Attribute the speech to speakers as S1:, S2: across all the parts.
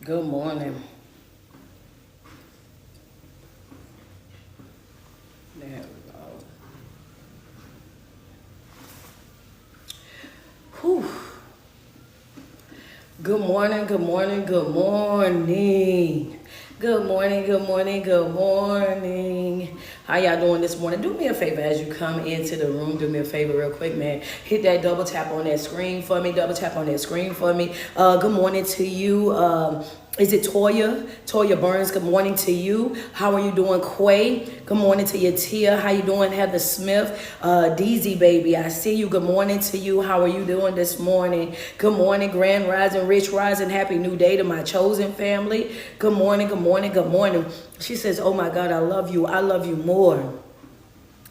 S1: Good morning. There we go. Whew. Good morning, good morning, good morning. Good morning, good morning, good morning. How y'all doing this morning? Do me a favor as you come into the room. Do me a favor real quick, man. Hit that double tap on that screen for me. Double tap on that screen for me. Good morning to you. Is it Toya? Toya Burns, good morning to you. How are you doing, Quay? Good morning to you, Tia. How you doing, Heather Smith? DZ, baby, I see you. Good morning to you. How are you doing this morning? Good morning, Grand Rising, Rich Rising. Happy new day to my chosen family. Good morning, good morning, good morning. She says, oh my God, I love you. I love you more.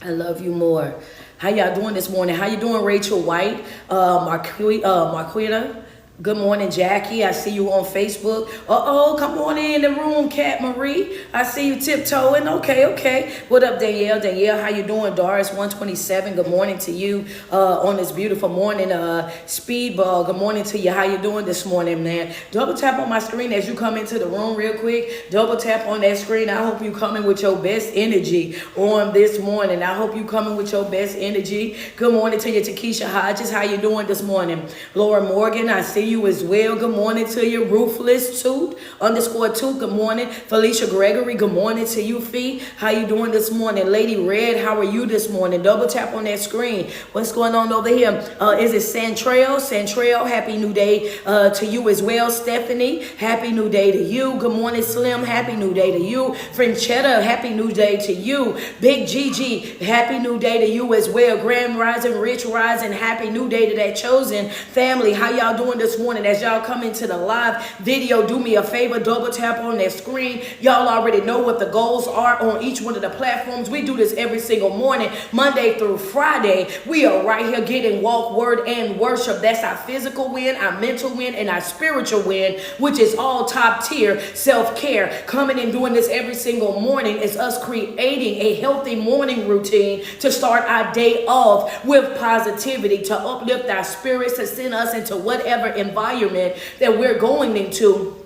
S1: I love you more. How y'all doing this morning? How you doing, Rachel White? Marquita? Good morning, Jackie. I see you on Facebook. Come on in the room, Kat Marie. I see you tiptoeing. Okay. What up, Danielle? Danielle, how you doing? Doris 127. Good morning to you on this beautiful morning. Speedball, good morning to you. How you doing this morning, man? Double tap on my screen as you come into the room real quick. Double tap on that screen. I hope you coming with your best energy on this morning. I hope you coming with your best energy. Good morning to you, Takesha Hodges. How you doing this morning? Laura Morgan, I see you as well. Good morning to you, Ruthless Toot _2. Good morning, Felicia Gregory. Good morning to you, Fee. How you doing this morning? Lady Red, how are you this morning? Double tap on that screen. What's going on over here? Is it Santrail? Santrail, happy new day to you as well. Stephanie, happy new day to you. Good morning, Slim. Happy new day to you. Franchetta, happy new day to you. Big Gigi, happy new day to you as well. Grand Rising, Rich Rising, happy new day to that chosen family. How y'all doing this morning? As y'all come into the live video, do me a favor, double tap on that screen. Y'all already know what the goals are on each one of the platforms. We do this every single morning, Monday through Friday. We are right here getting walk, word, and worship. That's our physical win, our mental win, and our spiritual win, which is all top tier self-care. Coming and doing this every single morning is us creating a healthy morning routine to start our day off with positivity, to uplift our spirits, to send us into whatever environment that we're going into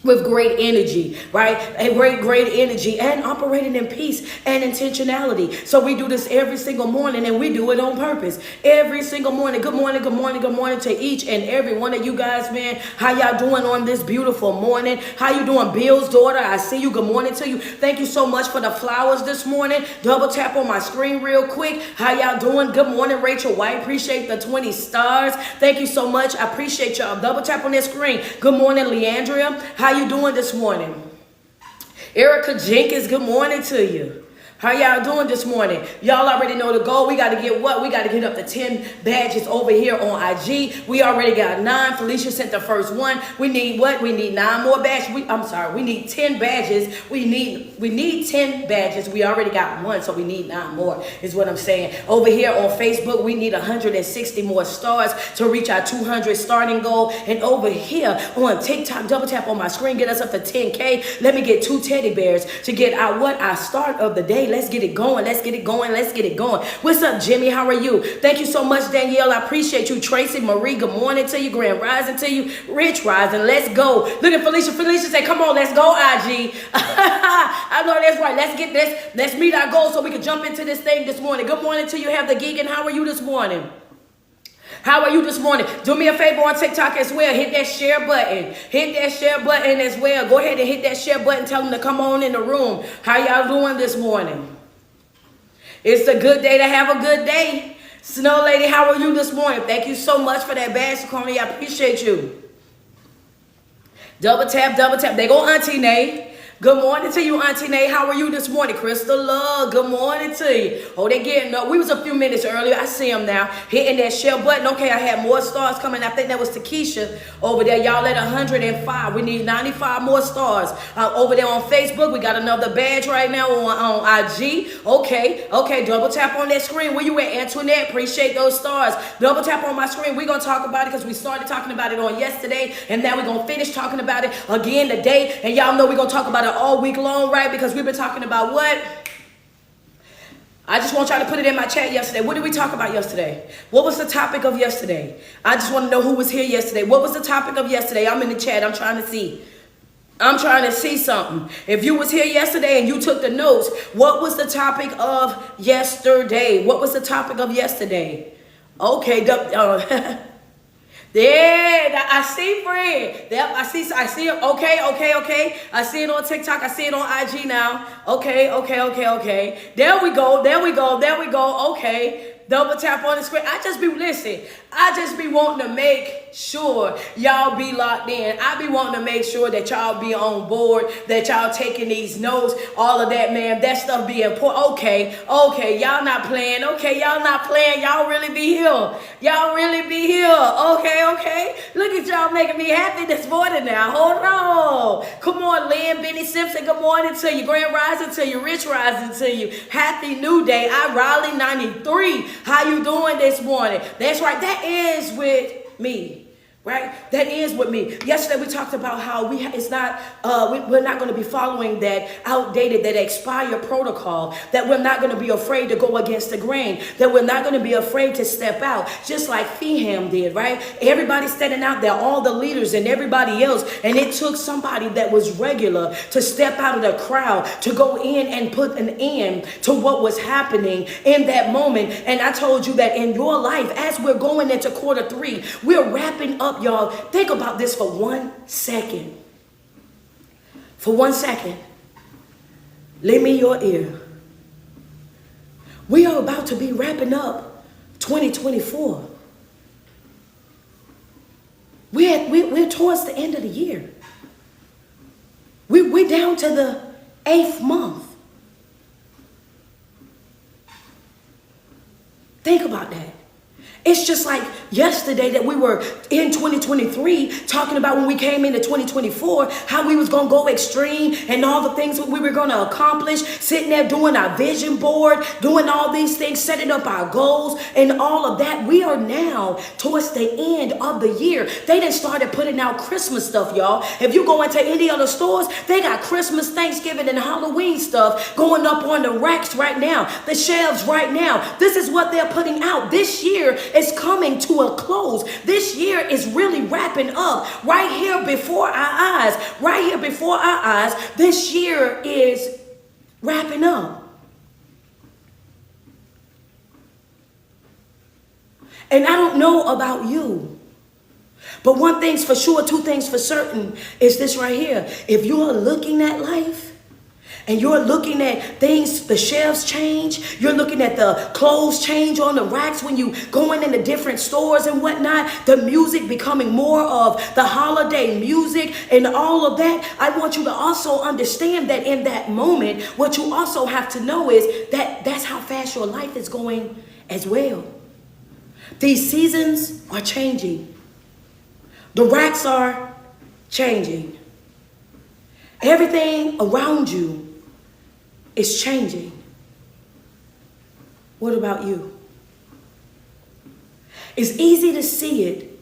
S1: with great energy, right? A great energy, and operating in peace and intentionality. So we do this every single morning, and we do it on purpose every single morning. Good morning, good morning, good morning to each and every one of you guys, man. How y'all doing on this beautiful morning? How you doing, Bill's daughter? I see you. Good morning to you. Thank you so much for the flowers this morning. Double tap on my screen real quick. How y'all doing? Good morning, Rachel White. Appreciate the 20 stars. Thank you so much. I appreciate y'all. Double tap on that screen. Good morning, Leandria. How you doing this morning? Erica Jenkins, good morning to you. How y'all doing this morning? Y'all already know the goal. We got to get what? We got to get up to 10 badges over here on IG. We already got 9. Felicia sent the first one. We need what? We need 9 more badges. We need 10 badges. We need 10 badges. We already got 1, so we need 9 more is what I'm saying. Over here on Facebook, we need 160 more stars to reach our 200 starting goal. And over here on TikTok, double tap on my screen, get us up to 10K. Let me get 2 teddy bears to get our start of the day. Let's get it going. Let's get it going. Let's get it going. What's up, Jimmy? How are you? Thank you so much, Danielle. I appreciate you. Tracy Marie, good morning to you. Grand Rising to you. Rich Rising. Let's go. Look at Felicia. Felicia say, come on, let's go, IG. I know that's right. Let's get this. Let's meet our goal so we can jump into this thing this morning. Good morning to you. Have the gig, and how are you this morning? How are you this morning? Do me a favor on TikTok as well. Hit that share button. Hit that share button as well. Go ahead and hit that share button. Tell them to come on in the room. How y'all doing this morning? It's a good day to have a good day. Snow Lady, how are you this morning? Thank you so much for that badge, Connie. I appreciate you. Double tap, double tap. There go Auntie Nay. Good morning to you, Auntie Nay. How are you this morning? Crystal Love, good morning to you. Oh, they getting up. We was a few minutes earlier. I see them now. Hitting that share button. Okay, I had more stars coming. I think that was Takesha over there. Y'all at 105. We need 95 more stars. Over there on Facebook, we got another badge right now on IG. Okay, double tap on that screen. Where you at, Antoinette? Appreciate those stars. Double tap on my screen. We're going to talk about it because we started talking about it on yesterday, and now we're going to finish talking about it again today. And y'all know we're going to talk about it all week long, right? Because we've been talking about what? I just want y'all to put it in my chat yesterday. What did we talk about yesterday? What was the topic of yesterday? I just want to know who was here yesterday. What was the topic of yesterday? I'm in the chat. I'm trying to see. I'm trying to see something. If you was here yesterday and you took the notes, what was the topic of yesterday? What was the topic of yesterday? Okay, yeah, I see Fred. Yep, I see it. Okay. I see it on TikTok. I see it on IG now. Okay. There we go. Okay. Double tap on the screen. I just be wanting to make sure y'all be locked in. I be wanting to make sure that y'all be on board, that y'all taking these notes, all of that, man. That stuff be important. Okay, y'all not playing. Okay, y'all not playing. Y'all really be here. Okay. Look at y'all making me happy this morning now. Hold on. Come on, Lynn, Benny Simpson, good morning to you. Grand rising to you. Rich rising to you. Happy new day. I Raleigh 93. How you doing this morning? That's right. That is with me. Right? That is with me. Yesterday we talked about how we're not going to be following that outdated, that expired protocol, that we're not going to be afraid to go against the grain, that we're not going to be afraid to step out, just like Feham did, right? Everybody standing out there, all the leaders and everybody else, and it took somebody that was regular to step out of the crowd, to go in and put an end to what was happening in that moment. And I told you that in your life, as we're going into quarter 3, we're wrapping up. Y'all, think about this for 1 second. For 1 second. Lend me your ear. We are about to be wrapping up 2024. We're towards the end of the year. We're down to the 8th month. Think about that. It's just like yesterday that we were in 2023 talking about when we came into 2024, how we was going to go extreme and all the things that we were going to accomplish, sitting there doing our vision board, doing all these things, setting up our goals and all of that. We are now towards the end of the year. They done started putting out Christmas stuff, y'all. If you go into any other stores, they got Christmas, Thanksgiving, and Halloween stuff going up on the racks right now, the shelves right now. This is what they're putting out. This year is coming to a close. This year is really wrapping up right here before our eyes. Right here before our eyes, this year is wrapping up. And I don't know about you, but one thing's for sure, two things for certain is this right here. If you're looking at life, and you're looking at things, the shelves change. You're looking at the clothes change on the racks when you going into different stores and whatnot. The music becoming more of the holiday music and all of that. I want you to also understand that in that moment, what you also have to know is that that's how fast your life is going as well. These seasons are changing. The racks are changing. Everything around you is changing. What about you? It's easy to see it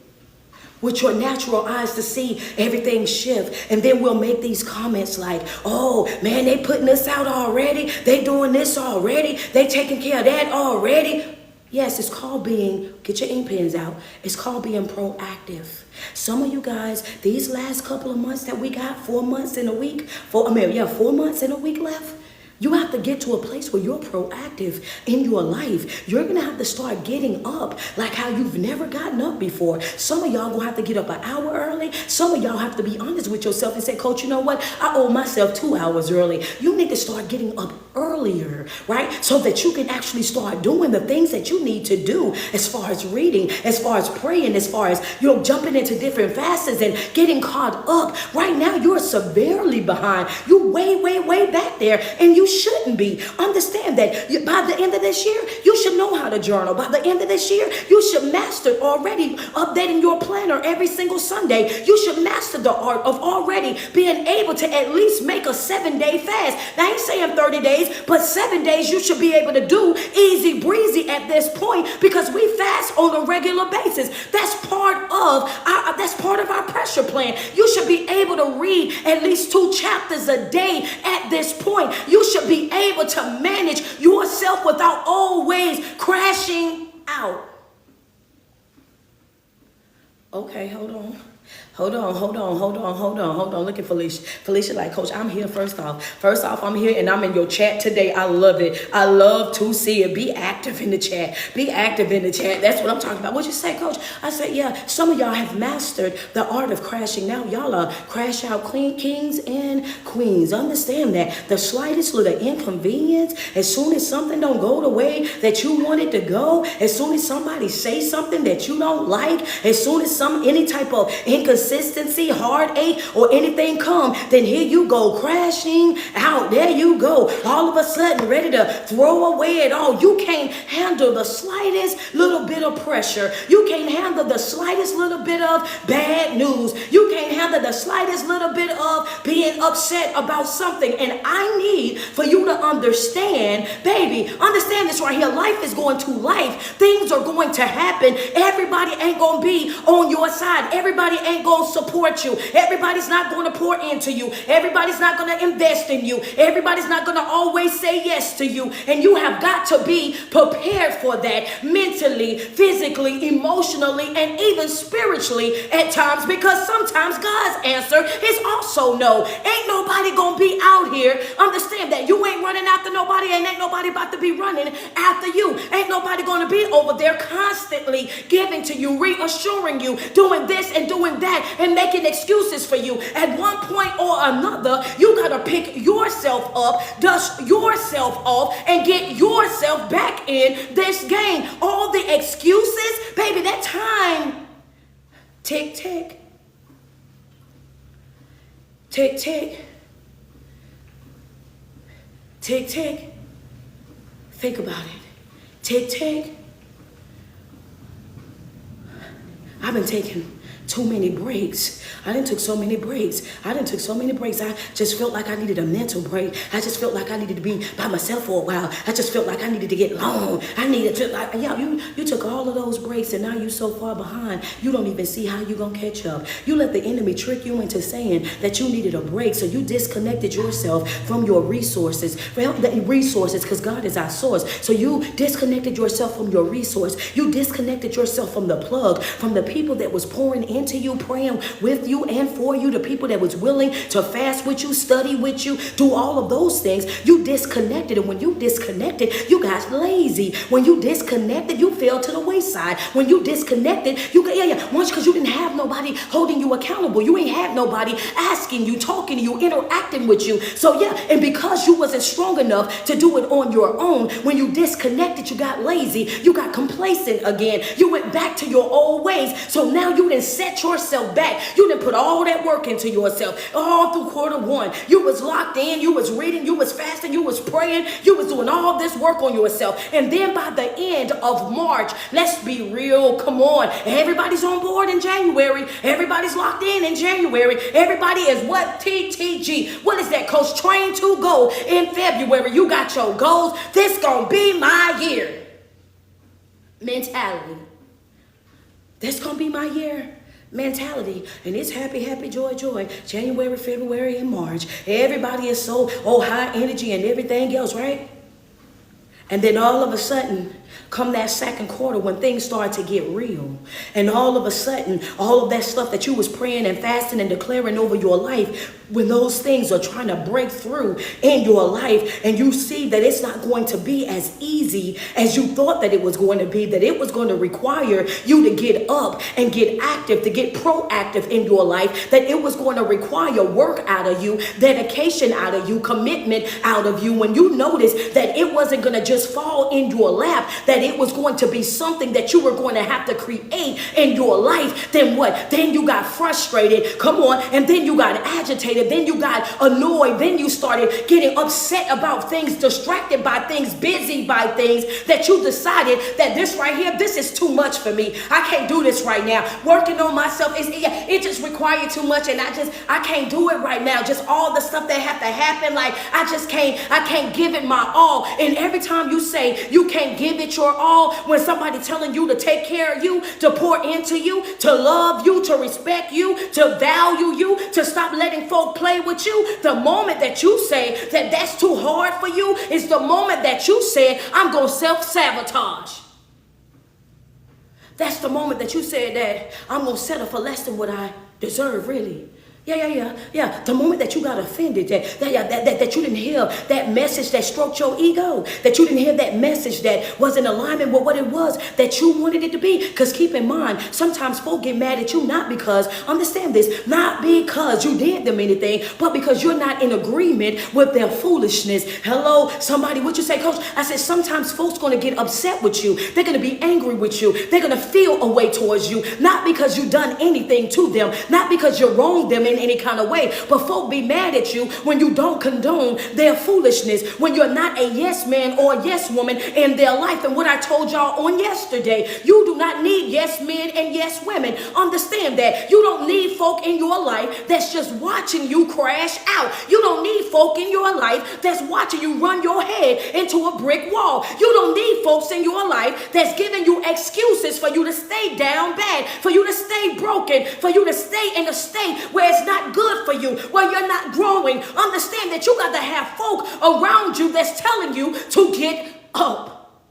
S1: with your natural eyes, to see everything shift. And then we'll make these comments like, oh man, they putting this out already. They doing this already. They taking care of that already. Yes, it's called being, get your ink pens out. It's called being proactive. Some of you guys, these last couple of months that we got, 4 months and a week, 4 months and a week left. You have to get to a place where you're proactive in your life. You're going to have to start getting up like how you've never gotten up before. Some of y'all going to have to get up an hour early. Some of y'all have to be honest with yourself and say, Coach, you know what? I owe myself 2 hours early. You need to start getting up earlier, right? So that you can actually start doing the things that you need to do as far as reading, as far as praying, as far as you're jumping into different fasts and getting caught up. Right now, you're severely behind. You're way back there, and you shouldn't be. Understand that by the end of this year, you should know how to journal. By the end of this year, you should master already updating your planner every single Sunday. You should master the art of already being able to at least make a 7-day fast. Now, I ain't saying 30 days, but 7 days you should be able to do easy breezy at this point, because we fast on a regular basis. That's part of our pressure plan. You should be able to read at least 2 chapters a day at this point. You should be able to manage yourself without always crashing out. Okay, hold on. Hold on. Look at Felicia. Felicia, like, Coach, I'm here first off. First off, I'm here and I'm in your chat today. I love it. I love to see it. Be active in the chat. Be active in the chat. That's what I'm talking about. What'd you say, Coach? I said, yeah, some of y'all have mastered the art of crashing. Now y'all are crash out kings and queens. Understand that the slightest little inconvenience, as soon as something don't go the way that you want it to go, as soon as somebody say something that you don't like, as soon as any type of inconsistency, heartache, or anything come, then here you go crashing out. There you go. All of a sudden ready to throw away it all. You can't handle the slightest little bit of pressure. You can't handle the slightest little bit of bad news. You can't handle the slightest little bit of being upset about something. And I need for you to understand, baby, understand this right here. Life is going to life. Things are going to happen. Everybody ain't going to be on your side. Everybody ain't going to support you. Everybody's not going to pour into you. Everybody's not going to invest in you. Everybody's not going to always say yes to you. And you have got to be prepared for that mentally, physically, emotionally, and even spiritually at times, because sometimes God's answer is also no. Ain't nobody going to be out here. Understand that you ain't running after nobody, and ain't nobody about to be running after you. Ain't nobody going to be over there constantly giving to you, reassuring you, doing this and doing that, and making excuses for you. At one point or another, you got to pick yourself up, dust yourself off, and get yourself back in this game. All the excuses, baby, that time, tick, tick, tick, tick, tick, tick. Think about it. Tick, tick. I've been taking too many breaks. I done took so many breaks. I just felt like I needed a mental break. I just felt like I needed to be by myself for a while. I just felt like I needed to get alone. I needed to, like, yeah, you took all of those breaks, and now you so far behind, you don't even see how you gonna catch up. You let the enemy trick you into saying that you needed a break, so you disconnected yourself from your resources. Well, the resources, because God is our source. So you disconnected yourself from your resource. You disconnected yourself from the plug, from the people that was pouring into you, praying with you and for you, the people that was willing to fast with you, study with you, do all of those things. You disconnected, and when you disconnected, you got lazy. When you disconnected, you fell to the wayside. When you disconnected, once, because you didn't have nobody holding you accountable. You ain't had nobody asking you, talking to you, interacting with you. So and because you wasn't strong enough to do it on your own, when you disconnected, you got lazy, you got complacent again. You went back to your old ways. So now you didn't set yourself back. You didn't put all that work into yourself. All through quarter one, you was locked in, you was reading, you was fasting, you was praying, you was doing all this work on yourself. And then by the end of March, let's be real, come on, everybody's on board in January. Everybody's locked in January. Everybody is what? TTG. What is that, Coach? Train to go in February. You got your goals. This gonna be my year. Mentality. This gonna be my year. Mentality. And it's happy, happy, joy, joy. January, February, and March. Everybody is so high energy and everything else, right? And then all of a sudden, come that second quarter, when things start to get real, and all of a sudden, all of that stuff that you was praying and fasting and declaring over your life, when those things are trying to break through in your life, and you see that it's not going to be as easy as you thought that it was going to be, that it was going to require you to get up and get active, to get proactive in your life, that it was going to require work out of you, dedication out of you, commitment out of you, when you noticed that it wasn't going to just fall in your lap, that it was going to be something that you were going to have to create in your life, then what? Then you got frustrated, come on, and then you got agitated, then you got annoyed, then you started getting upset about things, distracted by things, busy by things, that you decided that this right here, this is too much for me. I can't do this right now. Working on myself, it just required too much, and I can't do it right now. Just all the stuff that have to happen, like I can't give it my all. And every time you say you can't give it your all, when somebody telling you to take care of you, to pour into you, to love you, to respect you, to value you, to stop letting folk play with you, the moment that you say that that's too hard for you is the moment that you said, I'm going to self-sabotage. That's the moment that you said that I'm going to settle for less than what I deserve, really. Yeah. The moment that you got offended, that you didn't hear that message that stroked your ego, that you didn't hear that message that was in alignment with what it was that you wanted it to be. Because keep in mind, sometimes folk get mad at you not because, understand this, not because you did them anything, but because you're not in agreement with their foolishness. Hello, somebody, what you say, Coach? I said, sometimes folks going to get upset with you. They're going to be angry with you. They're going to feel a way towards you, not because you've done anything to them, not because you wronged them in any kind of way, but folk be mad at you when you don't condone their foolishness, when you're not a yes man or a yes woman in their life. And what I told y'all on yesterday, you do not need yes men and yes women. Understand that. You don't need folk in your life that's just watching you crash out. You don't need folk in your life that's watching you run your head into a brick wall. You don't need folks in your life that's giving you excuses for you to stay down bad, for you to stay broken, for you to stay in a state where it's not good for you, where you're not growing. Understand that you got to have folk around you that's telling you to get up.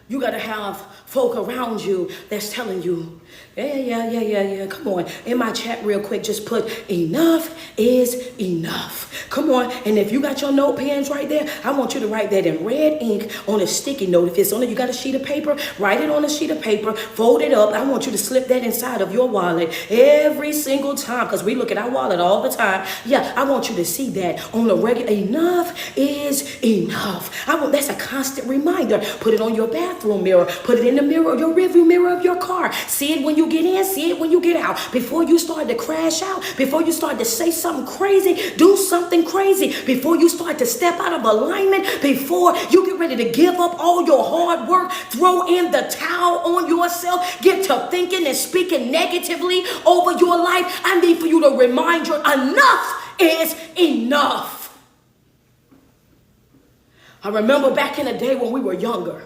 S1: You got to have folk around you that's telling you, yeah. Come on. In my chat real quick, just put enough is enough. Come on. And if you got your note pens right there, I want you to write that in red ink on a sticky note. If it's on it, you got a sheet of paper, write it on a sheet of paper, fold it up. I want you to slip that inside of your wallet every single time, because we look at our wallet all the time. Yeah, I want you to see that on a regular. Enough is enough. That's a constant reminder. Put it on your bathroom mirror. Put it in the mirror, your rearview mirror of your car. See it when you get in, see it when you get out. Before you start to crash out, before you start to say something crazy, do something crazy. Before you start to step out of alignment, before you get ready to give up all your hard work, throw in the towel on yourself, get to thinking and speaking negatively over your life, I need for you to remind you, enough is enough. I remember back in the day when we were younger,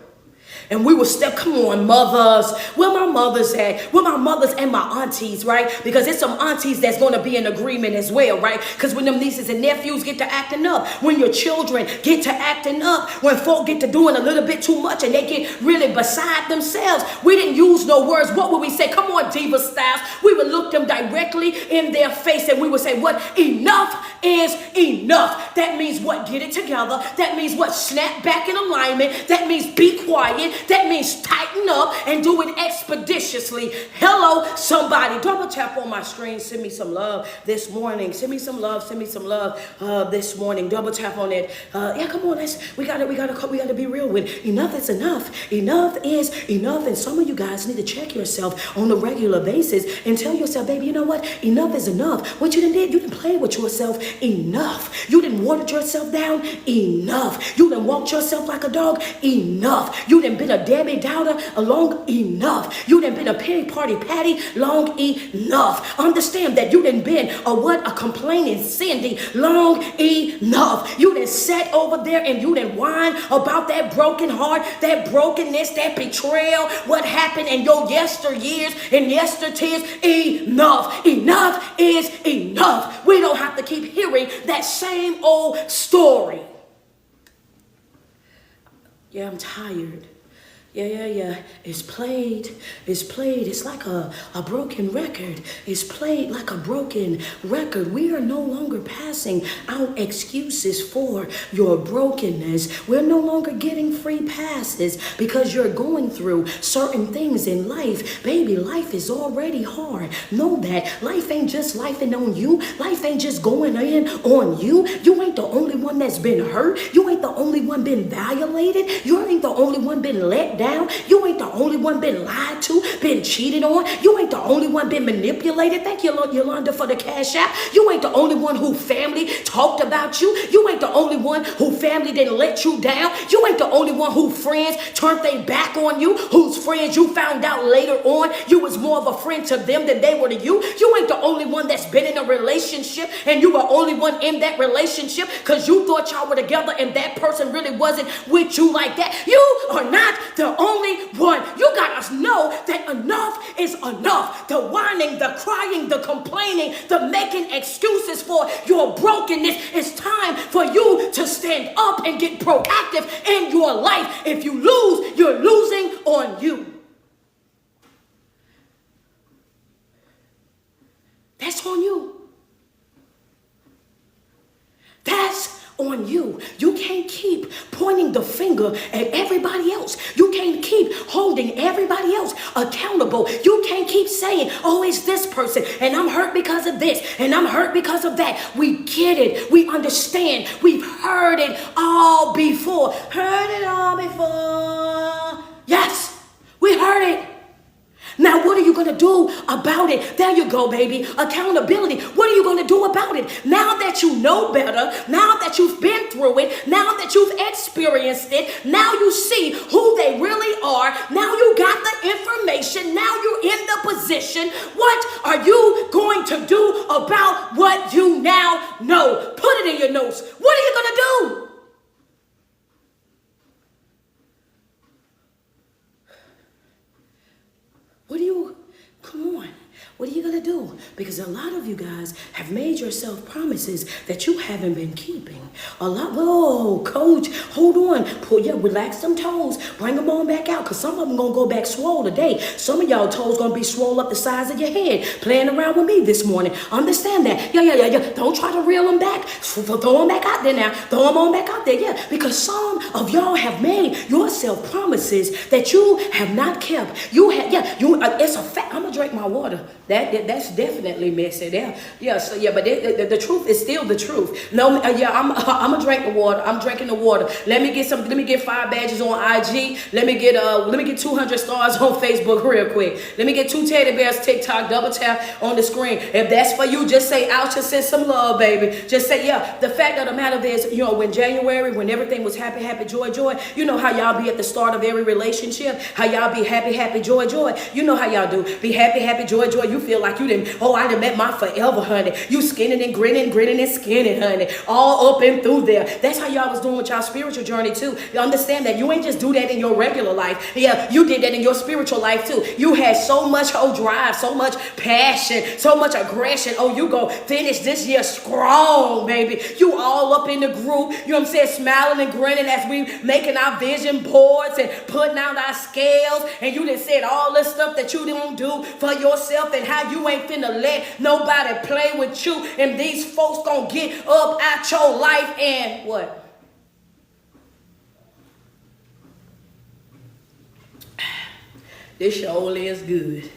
S1: and we would step, come on, mothers. Where my mothers at? Where my mothers and my aunties, right? Because there's some aunties that's going to be in agreement as well, right? Because when them nieces and nephews get to acting up, when your children get to acting up, when folk get to doing a little bit too much and they get really beside themselves, we didn't use no words. What would we say? Come on, Diva Styles. We would look them directly in their face and we would say, what? Enough is enough. That means what? Get it together. That means what? Snap back in alignment. That means be quiet. That means tighten up and do it expeditiously. Hello, somebody. Double tap on my screen. Send me some love this morning. Send me some love. Send me some love this morning. Double tap on it. Yeah, come on. We gotta be real with enough is enough. Enough is enough. And some of you guys need to check yourself on a regular basis and tell yourself, baby, you know what? Enough is enough. What you did, you didn't play with yourself enough. You didn't water yourself down enough. You didn't walk yourself like a dog enough. You didn't been a Debbie Dowder long enough. You done been a pity party Patty long enough. Understand that you done been a complaining Cindy long enough. You done sat over there and you done whine about that broken heart, that brokenness, that betrayal, what happened in your yesteryears and yestertears. Enough. Enough is enough. We don't have to keep hearing that same old story. Yeah, I'm tired. Yeah. It's played. It's like a broken record. It's played like a broken record. We are no longer passing out excuses for your brokenness. We're no longer getting free passes because you're going through certain things in life. Baby, life is already hard. Know that. Life ain't just lifing on you. Life ain't just going in on you. You ain't the only one that's been hurt. You ain't the only one been violated. You ain't the only one been let down. You ain't the only one been lied to, been cheated on. You ain't the only one been manipulated. Thank you, Yolanda, for the cash app. You ain't the only one who family talked about you. You ain't the only one who family didn't let you down. You ain't the only one who friends turned their back on you, whose friends you found out later on you was more of a friend to them than they were to you. You ain't the only one that's been in a relationship and you were only one in that relationship because you thought y'all were together and that person really wasn't with you like that. You are not the only one. You gotta know that enough is enough. The whining, the crying, the complaining, the making excuses for your brokenness. It's time for you to stand up and get proactive in your life. If you lose, you're losing on you. That's on you. That's on you. You can't keep pointing the finger at everybody else. You can't keep holding everybody else accountable. You can't keep saying, oh, it's this person, and I'm hurt because of this, and I'm hurt because of that. We get it. We understand. We've heard it all before. Heard it all before. Yes, we heard it. Now, what are you going to do about it? There you go, baby. Accountability. What are you going to do about it? Now that you know better, now that you've been through it, now that you've experienced it, now you see who they really are. Now you got the information. Now you're in the position. What are you going to do about what you now know? Put it in your notes. What are you going to do? Come on. What are you going to do? Because a lot of you guys have made yourself promises that you haven't been keeping. Whoa, coach, hold on. Relax them toes. Bring them on back out, because some of them going to go back swole today. Some of y'all toes going to be swole up the size of your head, playing around with me this morning. Understand that. Yeah. Don't try to reel them back. Throw them back out there now. Throw them on back out there, yeah. Because some of y'all have made yourself promises that you have not kept. It's a fact. I'm going to drink my water. That's definitely messy there. But the truth is still the truth. No, I'm gonna drink the water. I'm drinking the water. Let me get 5 badges on IG. Let me get 200 stars on Facebook real quick. Let me get 2 teddy bears TikTok. Double tap on the screen. If that's for you, just say ouch and send some love, baby. Just say yeah. The fact of the matter is, when January, when everything was happy, happy, joy, joy. You know how y'all be at the start of every relationship. How y'all be happy, happy, joy, joy. You know how y'all do. Be happy, happy, joy, joy. You feel like I done met my forever, honey. You skinning and grinning and skinning, honey. All up and through there. That's how y'all was doing with y'all spiritual journey too. You understand that you ain't just do that in your regular life. Yeah, you did that in your spiritual life too. You had so much drive, so much passion, so much aggression. Oh, you go finish this year strong, baby. You all up in the group, you know what I'm saying, smiling and grinning as we making our vision boards and putting out our scales. And you done said all this stuff that you don't do for yourself, and how you ain't finna let nobody play with you, and these folks gonna get up out your life and what? This sure is good.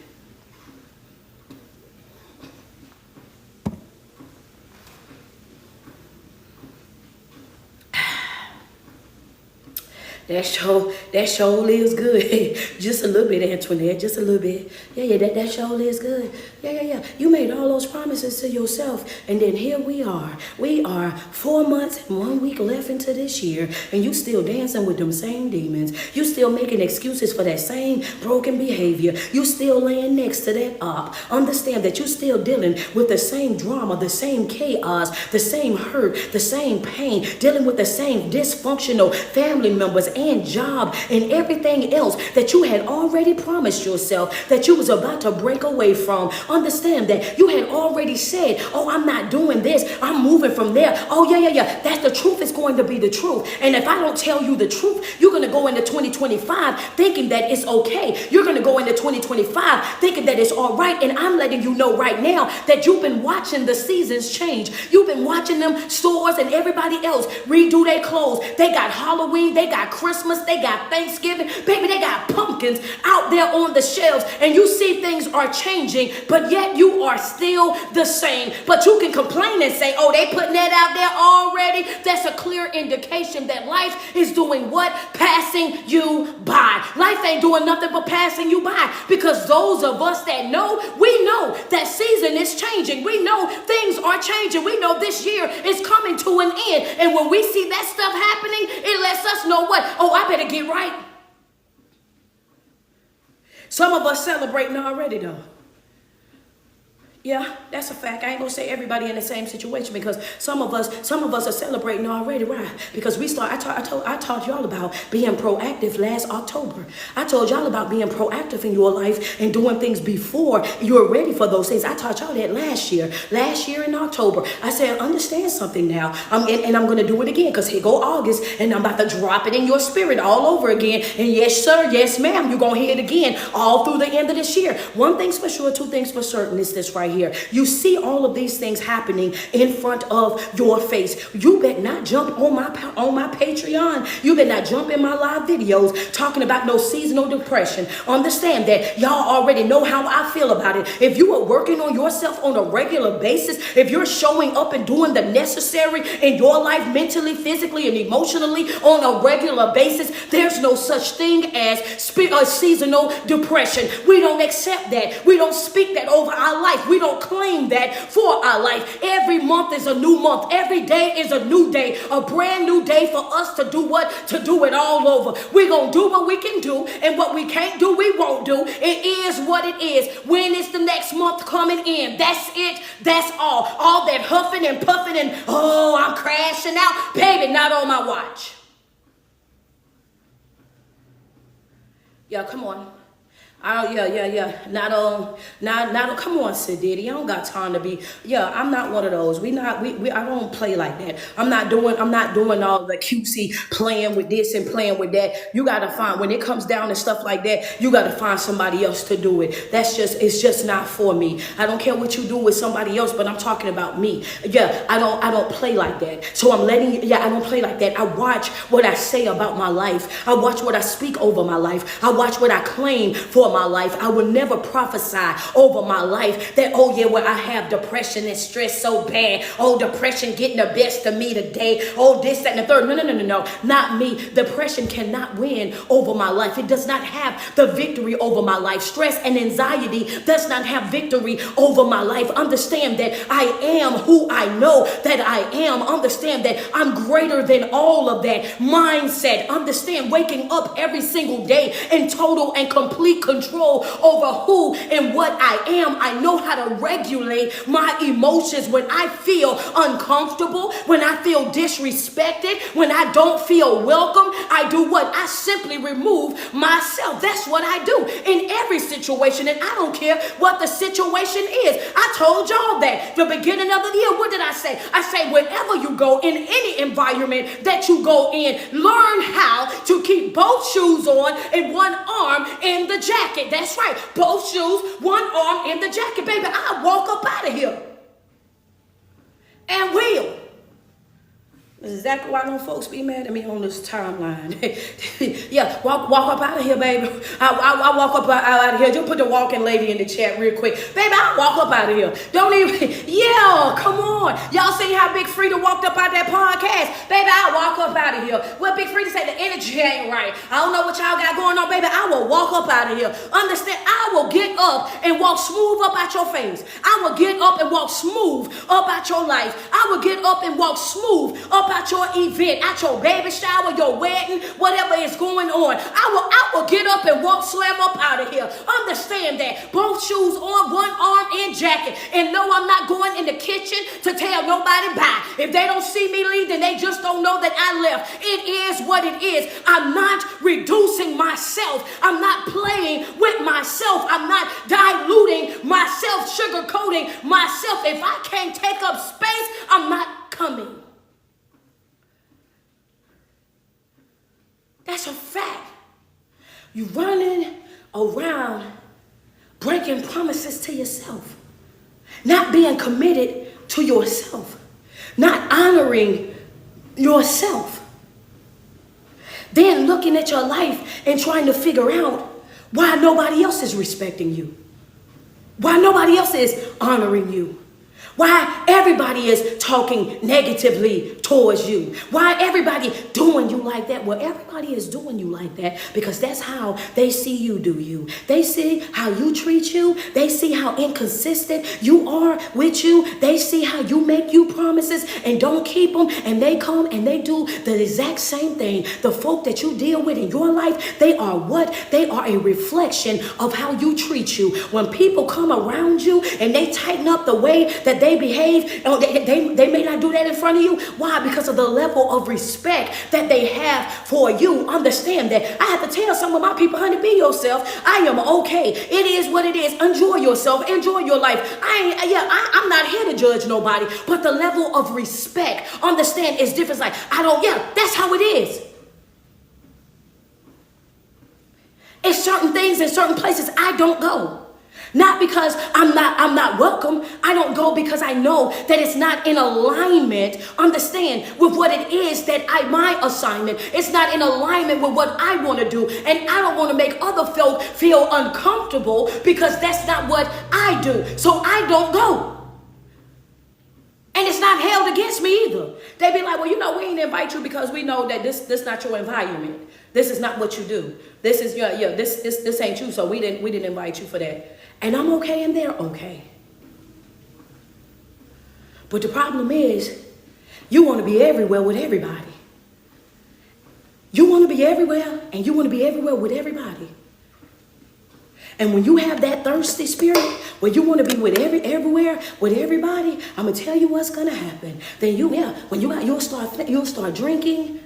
S1: That show is good. Just a little bit, Antoinette. Just a little bit. Yeah, that show is good. Yeah. You made all those promises to yourself, and then here we are. We are 4 months and 1 week left into this year, and you still dancing with them same demons. You still making excuses for that same broken behavior. You still laying next to that op. Understand that you still dealing with the same drama, the same chaos, the same hurt, the same pain, dealing with the same dysfunctional family members and job and everything else that you had already promised yourself that you was about to break away from. Understand that you had already said, oh, I'm not doing this, I'm moving from there. Oh, yeah. That's the truth. Is going to be the truth. And if I don't tell you the truth, you're going to go into 2025 thinking that it's okay. You're going to go into 2025 thinking that it's all right. And I'm letting you know right now that you've been watching the seasons change. You've been watching them stores and everybody else redo their clothes. They got Halloween, they got Christmas, they got Thanksgiving. Baby, they got pumpkins out there on the shelves, and you see things are changing, but yet you are still the same. But you can complain and say, oh, they putting that out there already. That's a clear indication that life is doing what? Passing you by. Life ain't doing nothing but passing you by, because those of us that know, we know that season is changing. We know things are changing. We know this year is coming to an end. And when we see that stuff happening, it lets us know what? Oh, I better get right. Some of us celebrating already though. Yeah, that's a fact. I ain't gonna say everybody in the same situation, because some of us are celebrating already, right? Because I taught y'all about being proactive last October. I told y'all about being proactive in your life and doing things before you're ready for those things. I taught y'all that last year in October. I said, understand something now. And I'm gonna do it again, because here go August, and I'm about to drop it in your spirit all over again. And yes, sir, yes, ma'am, you're gonna hear it again all through the end of this year. One thing's for sure, two things for certain is this right here. You see all of these things happening in front of your face. You better not jump on my Patreon. You better not jump in my live videos talking about no seasonal depression. Understand that y'all already know how I feel about it. If you are working on yourself on a regular basis, if you're showing up and doing the necessary in your life mentally, physically, and emotionally on a regular basis, there's no such thing as seasonal depression. We don't accept that. We don't speak that over our life. We don't claim that for our life. Every month is a new month. Every day is a new day, a brand new day for us to do what? To do it all over. We're going to do what we can do, and what we can't do, we won't do. It is what it is. When is the next month coming in? That's it. That's all. All that huffing and puffing and, oh, I'm crashing out. Baby, not on my watch. Yeah, come on. Yeah. Not on. Come on, Sid Diddy. I don't got time to be. Yeah, I'm not one of those. I don't play like that. I'm not doing all the cutesy playing with this and playing with that. You got to find, when it comes down to stuff like that, you got to find somebody else to do it. It's just not for me. I don't care what you do with somebody else, but I'm talking about me. Yeah, I don't play like that. So I don't play like that. I watch what I say about my life. I watch what I speak over my life. I watch what I claim for my life. I will never prophesy over my life that, oh yeah, well, I have depression and stress so bad. Oh, depression getting the best of me today. Oh, this, that, and the third. No. Not me. Depression cannot win over my life. It does not have the victory over my life. Stress and anxiety does not have victory over my life. Understand that I am who I know that I am. Understand that I'm greater than all of that. Mindset. Understand waking up every single day in total and complete control over who and what I am. I know how to regulate my emotions when I feel uncomfortable, when I feel disrespected, when I don't feel welcome. I do what? I simply remove myself. That's what I do in every situation, and I don't care what the situation is. I told y'all that the beginning of the year. What did I say? I say whenever you go in any environment that you go in, learn how to keep both shoes on and one arm in the jacket. That's right. Both shoes, one arm in the jacket. Baby, I walk up out of here. And will. That's exactly why them folks be mad at me on this timeline. Yeah, walk up out of here, baby. I walk up out of here. Just put the walking lady in the chat real quick. Baby, I walk up out of here. Don't even, yeah, come on. Y'all see how Big Frida walked up out that podcast? Baby, I walk up out of here. Well, Big Frida said the energy ain't right. I don't know what y'all got going on, baby. I will walk up out of here. Understand, I will get up and walk smooth up out your face. I will get up and walk smooth up out your life. I will get up and walk smooth up out your event, at your baby shower, your wedding, whatever is going on. I will get up and walk slam up out of here. Understand that. Both shoes on, one arm in jacket. And no, I'm not going in the kitchen to tell nobody bye. If they don't see me leave, then they just don't know that I left. It is what it is. I'm not reducing myself. I'm not playing with myself. I'm not diluting myself, sugarcoating myself. If I can't take up space, I'm not coming. That's a fact. You running around breaking promises to yourself, not being committed to yourself, not honoring yourself, then looking at your life and trying to figure out why nobody else is respecting you, why nobody else is honoring you, why everybody is talking negatively towards you, why everybody doing you like that. Well, everybody is doing you like that because that's how they see you do you. They see how you treat you. They see how inconsistent you are with you. They see how you make you promises and don't keep them, and they come and they do the exact same thing. The folk that you deal with in your life, they are what? They are a reflection of how you treat you. When people come around you and they tighten up the way that they behave, they may not do that in front of you. Why? Because of the level of respect that they have for you. Understand that. I have to tell some of my people, honey, be yourself. I am okay. It is what it is. Enjoy yourself. Enjoy your life. I'm not here to judge nobody, but the level of respect, understand, is different. Like, that's how it is. It's certain things in certain places I don't go. Not because I'm not welcome. I don't go because I know that it's not in alignment, understand, with what it is that my assignment. It's not in alignment with what I want to do. And I don't want to make other folk feel uncomfortable because that's not what I do. So I don't go. And it's not held against me either. They be like, well, we ain't invite you because we know that this not your environment. This is not what you do. This is this ain't you. So we didn't invite you for that. And I'm okay and they're okay. But the problem is, you want to be everywhere with everybody. You want to be everywhere and you want to be everywhere with everybody. And when you have that thirsty spirit, where you want to be with everywhere with everybody, I'm gonna tell you what's gonna happen. Then you'll start drinking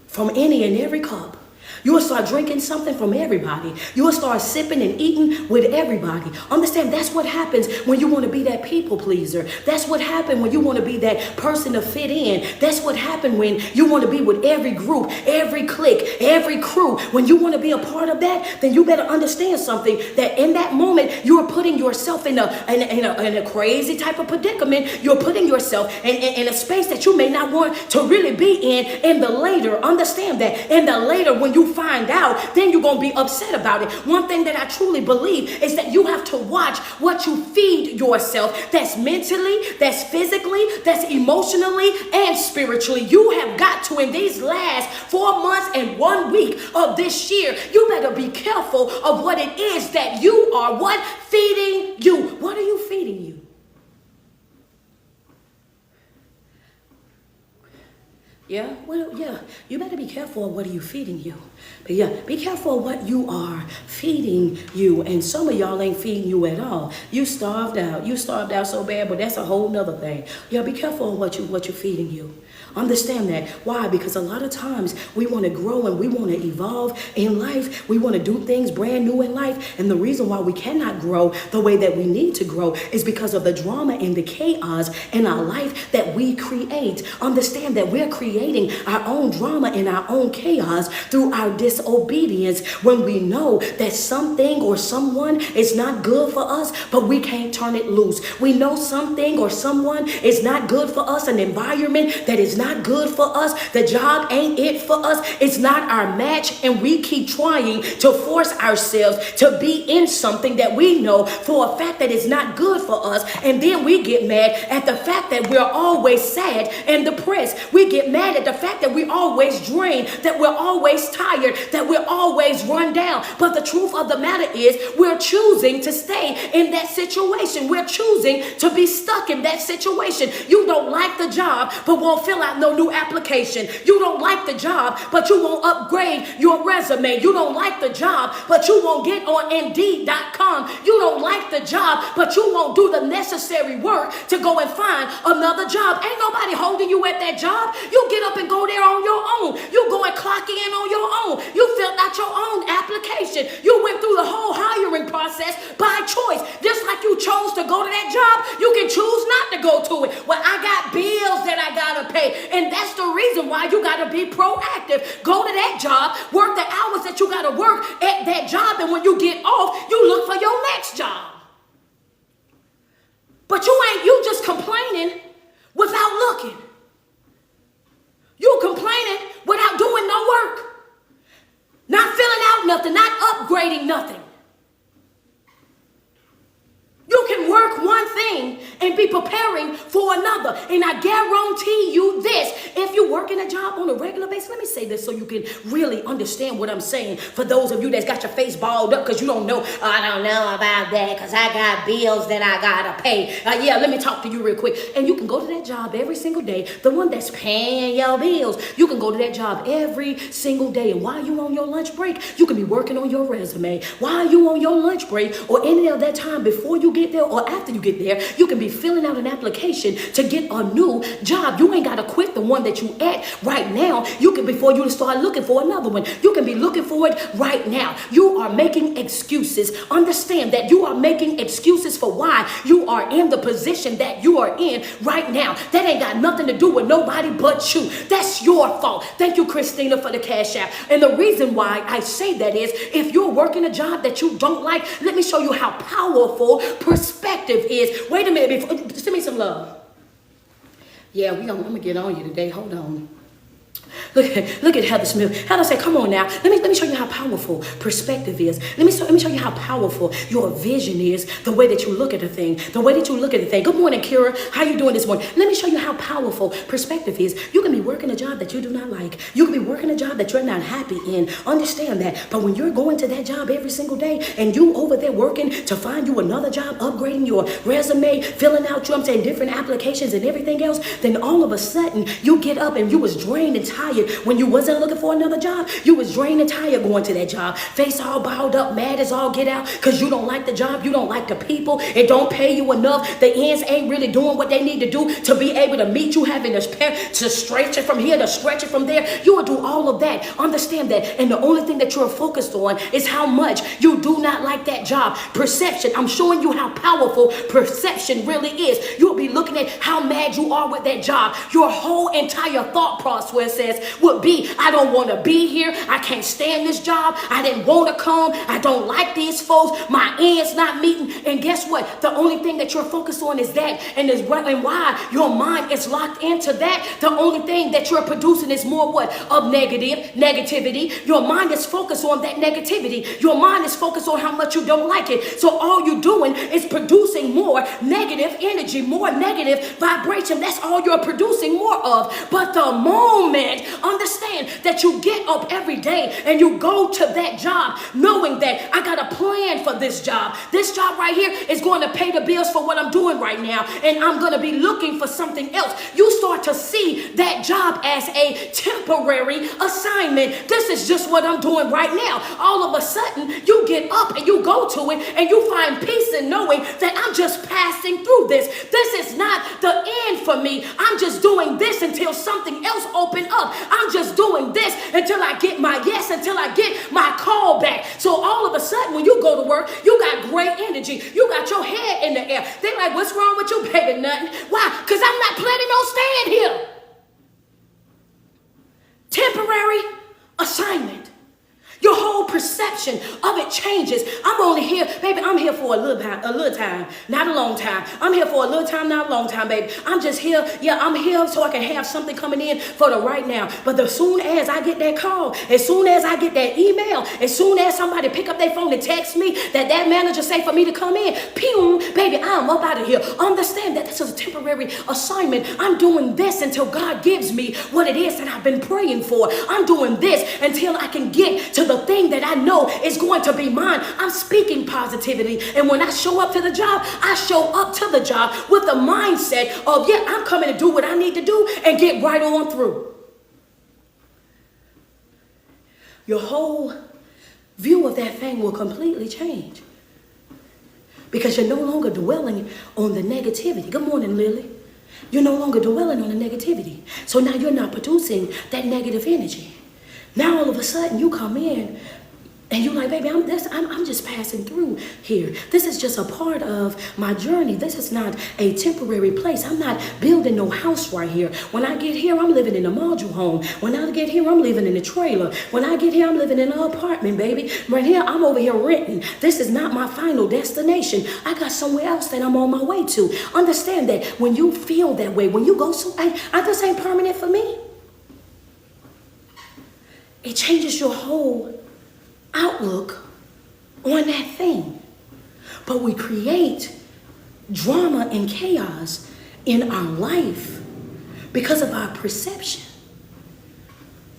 S1: from any and every cup. You will start drinking something from everybody. You will start sipping and eating with everybody. Understand, that's what happens when you want to be that people pleaser. That's what happens when you want to be that person to fit in. That's what happens when you want to be with every group, every clique, every crew. When you want to be a part of that, then you better understand something, that in that moment, you're putting yourself in a crazy type of predicament. You're putting yourself in a space that you may not want to really be in the later. Understand that in the later, when you find out, then you're going to be upset about it. One thing that I truly believe is that you have to watch what you feed yourself. That's mentally, that's physically, that's emotionally, and spiritually. You have got to, in these last 4 months and 1 week of this year, you better be careful of what it is that you are feeding you. What are you feeding you? Yeah, well, yeah, you better be careful of what are you feeding you. But yeah, be careful of what you are feeding you. And some of y'all ain't feeding you at all. You starved out. You starved out so bad, but that's a whole nother thing. Yeah, be careful of what you're feeding you. Understand that. Why? Because a lot of times we want to grow and we want to evolve in life. We want to do things brand new in life. And the reason why we cannot grow the way that we need to grow is because of the drama and the chaos in our life that we create. Understand that we're creating our own drama and our own chaos through our disobedience when we know that something or someone is not good for us, but we can't turn it loose. We know something or someone is not good for us, an environment that is not good for us, the job ain't it for us, it's not our match, and we keep trying to force ourselves to be in something that we know for a fact that is not good for us, and then we get mad at the fact that we're always sad and depressed. We get mad at the fact that we're always drained, that we're always tired, that we're always run down. But the truth of the matter is, we're choosing to stay in that situation. We're choosing to be stuck in that situation. You don't like the job, but won't fill out no new application. You don't like the job, but you won't upgrade your resume. You don't like the job, but you won't get on Indeed.com. You don't like the job, but you won't do the necessary work to go and find another job. Ain't nobody holding you at that job. You get up and go there on your own. You go and clock in on your own. You filled out your own application. You went through the whole hiring process by choice. Just like you chose to go to that job, you can choose not to go to it. Well, I got bills that I gotta pay. And that's the reason why you gotta be proactive. Go to that job, work the hours that you gotta work at that job, and when you get off, you look for your next job. But you just complaining without looking. You complaining without doing no work. Not filling out nothing, not upgrading nothing. You can work one thing and be preparing for another. And I guarantee you this, if you work in a job on a regular basis, let me say this so you can really understand what I'm saying. For those of you that's got your face balled up because you don't know, I don't know about that because I got bills that I got to pay. Yeah, let me talk to you real quick. And you can go to that job every single day, the one that's paying your bills. You can go to that job every single day. And while you on your lunch break, you can be working on your resume. While you on your lunch break or any of that time before you get there or after you get there, you can be filling out an application application to get a new job. You ain't got to quit the one that you at right now. You can, before you start looking for another one, you can be looking for it right now. You are making excuses. Understand that you are making excuses for why you are in the position that you are in right now. That ain't got nothing to do with nobody but you. That's your fault. Thank you, Christina, for the cash app. And the reason why I say that is, if you're working a job that you don't like, let me show you how powerful perspective is. Wait a minute, send me some love. Yeah, I'm gonna get on you today. Hold on. Look at Heather Smith. Heather said, come on now. Let me show you how powerful perspective is. Let me show you how powerful your vision is, the way that you look at the thing, the way that you look at the thing. Good morning, Kira. How you doing this morning? Let me show you how powerful perspective is. You can be working a job that you do not like. You can be working a job that you're not happy in. Understand that. But when you're going to that job every single day and you over there working to find you another job, upgrading your resume, filling out, different applications and everything else, then all of a sudden you get up and you was drained and tired when you wasn't looking for another job. You was drained and tired going to that job. Face all bowed up, mad as all get out because you don't like the job. You don't like the people. It don't pay you enough. The ends ain't really doing what they need to do to be able to meet you, having to stretch it from here, to stretch it from there. You will do all of that. Understand that. And the only thing that you're focused on is how much you do not like that job. Perception. I'm showing you how powerful perception really is. You'll be looking at how mad you are with that job. Your whole entire thought process would be, I don't want to be here. I can't stand this job. I didn't want to come. I don't like these folks. My ends not meeting. And guess what? The only thing that you're focused on is that. And why your mind is locked into that. The only thing that you're producing is more what? Of negativity. Your mind is focused on that negativity. Your mind is focused on how much you don't like it. So all you're doing is producing more negative energy, more negative vibration. That's all you're producing more of. But the moment, understand that you get up every day and you go to that job knowing that I got a plan for this job. This job right here is going to pay the bills for what I'm doing right now, and I'm going to be looking for something else. You start to see that job as a temporary assignment. This is just what I'm doing right now. All of a sudden, you get up and you go to it and you find peace in knowing that I'm just passing through this. This is not the end for me. I'm just doing this until something else opens up. I'm just doing this until I get my yes, until I get my call back. So all of a sudden, when you go to work, you got great energy. You got your head in the air. They're like, what's wrong with you, baby? Nothing. Why? Because I'm not planning on staying here. Temporary assignment. Your whole perception of it changes. I'm only here, baby, I'm here for a little time, not a long time. I'm here for a little time, not a long time, baby. I'm just here. Yeah, I'm here so I can have something coming in for the right now. But as soon as I get that call, as soon as I get that email, as soon as somebody pick up their phone and text me that manager say for me to come in, pew, baby, I'm up out of here. Understand that this is a temporary assignment. I'm doing this until God gives me what it is that I've been praying for. I'm doing this until I can get to the thing that I know is going to be mine. I'm speaking positivity. And when I show up to the job, I show up to the job with the mindset of, yeah, I'm coming to do what I need to do and get right on through. Your whole view of that thing will completely change because you're no longer dwelling on the negativity. Good morning, Lily. You're no longer dwelling on the negativity. So now you're not producing that negative energy. Now all of a sudden you come in and you're like, baby, I'm just passing through here. This is just a part of my journey. This is not a temporary place. I'm not building no house right here. When I get here, I'm living in a module home. When I get here, I'm living in a trailer. When I get here, I'm living in an apartment, baby. Right here, I'm over here renting. This is not my final destination. I got somewhere else that I'm on my way to. Understand that when you feel that way, when you go this ain't permanent for me. It changes your whole outlook on that thing. But we create drama and chaos in our life because of our perception.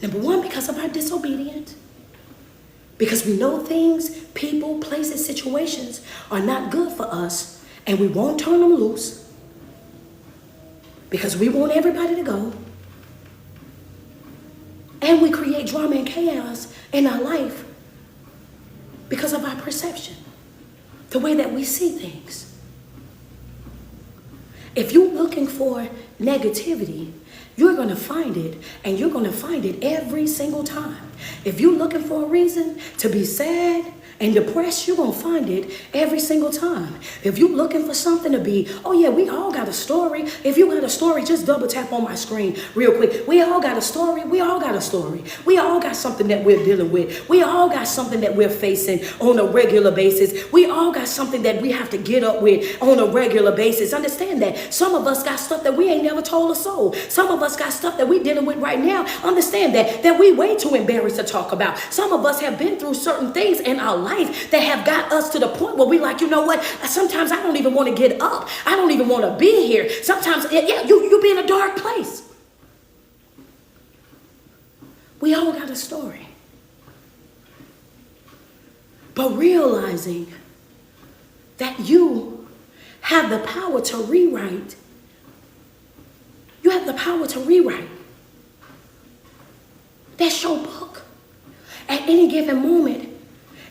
S1: Number one, because of our disobedience. Because we know things, people, places, situations are not good for us and we won't turn them loose because we want everybody to go. And we create drama and chaos in our life because of our perception, the way that we see things. If you're looking for negativity, you're going to find it, and you're going to find it every single time. If you're looking for a reason to be sad and depressed, you're going to find it every single time. If you're looking for something to be, oh yeah, we all got a story. If you got a story, just double tap on my screen real quick. We all got a story. We all got a story. We all got something that we're dealing with. We all got something that we're facing on a regular basis. We all got something that we have to get up with on a regular basis. Understand that. Some of us got stuff that we ain't never told a soul. Some of us got stuff that we're dealing with right now. Understand that we way too embarrassed to talk about. Some of us have been through certain things in our life that have got us to the point where we like, you know what? Sometimes I don't even want to get up. I don't even want to be here. Sometimes, yeah, you be in a dark place. We all got a story. But realizing that you have the power to rewrite. You have the power to rewrite. That's your book. At any given moment,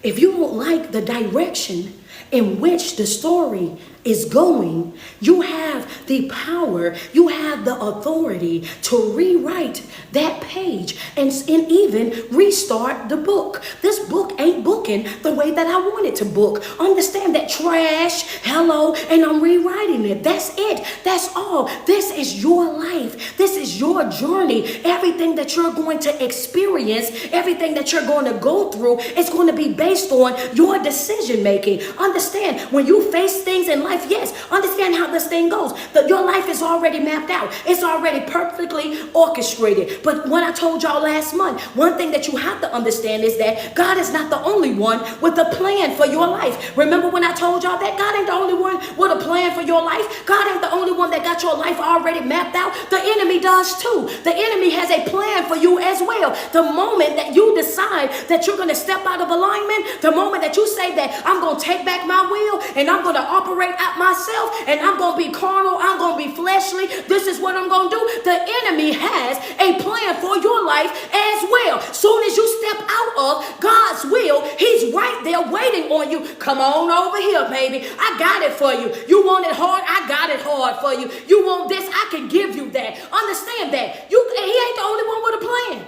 S1: if you don't like the direction in which the story is going, you have the power, you have the authority to rewrite that page and even restart the book. This book ain't booking the way that I want it to book. Understand that trash, hello, and I'm rewriting it. That's it. That's all. This is your life. This is your journey. Everything that you're going to experience, everything that you're going to go through, is going to be based on your decision making. Understand, when you face things in life, yes, understand how this thing goes. Your life is already mapped out. It's already perfectly orchestrated. But when I told y'all last month, one thing that you have to understand is that God is not the only one with a plan for your life. Remember when I told y'all that God ain't the only one with a plan for your life? God ain't the only one that got your life already mapped out. The enemy does too. The enemy has a plan for you as well. The moment that you decide that you're going to step out of alignment, the moment that you say that I'm going to take back my will and I'm going to operate out myself and I'm going to be carnal, I'm going to be fleshly, this is what I'm going to do. The enemy has a plan for your life as well. Soon as you step out of God's will, he's right there waiting on you. Come on over here, baby. I got it for you. You want it hard? I got it hard for you. You want this? I can give you that. Understand that. He ain't the only one with a plan.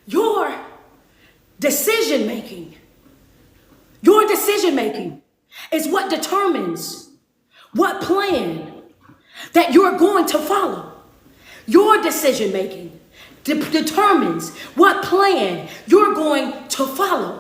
S1: Your decision making is what determines what plan that you're going to follow. Your decision making determines what plan you're going to follow.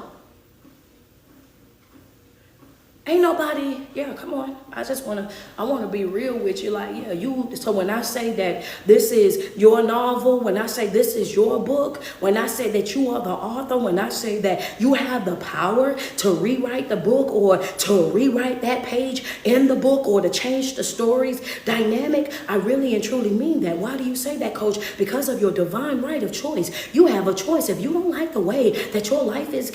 S1: Ain't nobody, yeah, come on. I want to be real with you. Like, yeah, so when I say that this is your novel, when I say this is your book, when I say that you are the author, when I say that you have the power to rewrite the book or to rewrite that page in the book or to change the story's dynamic, I really and truly mean that. Why do you say that, Coach? Because of your divine right of choice. You have a choice. If you don't like the way that your life is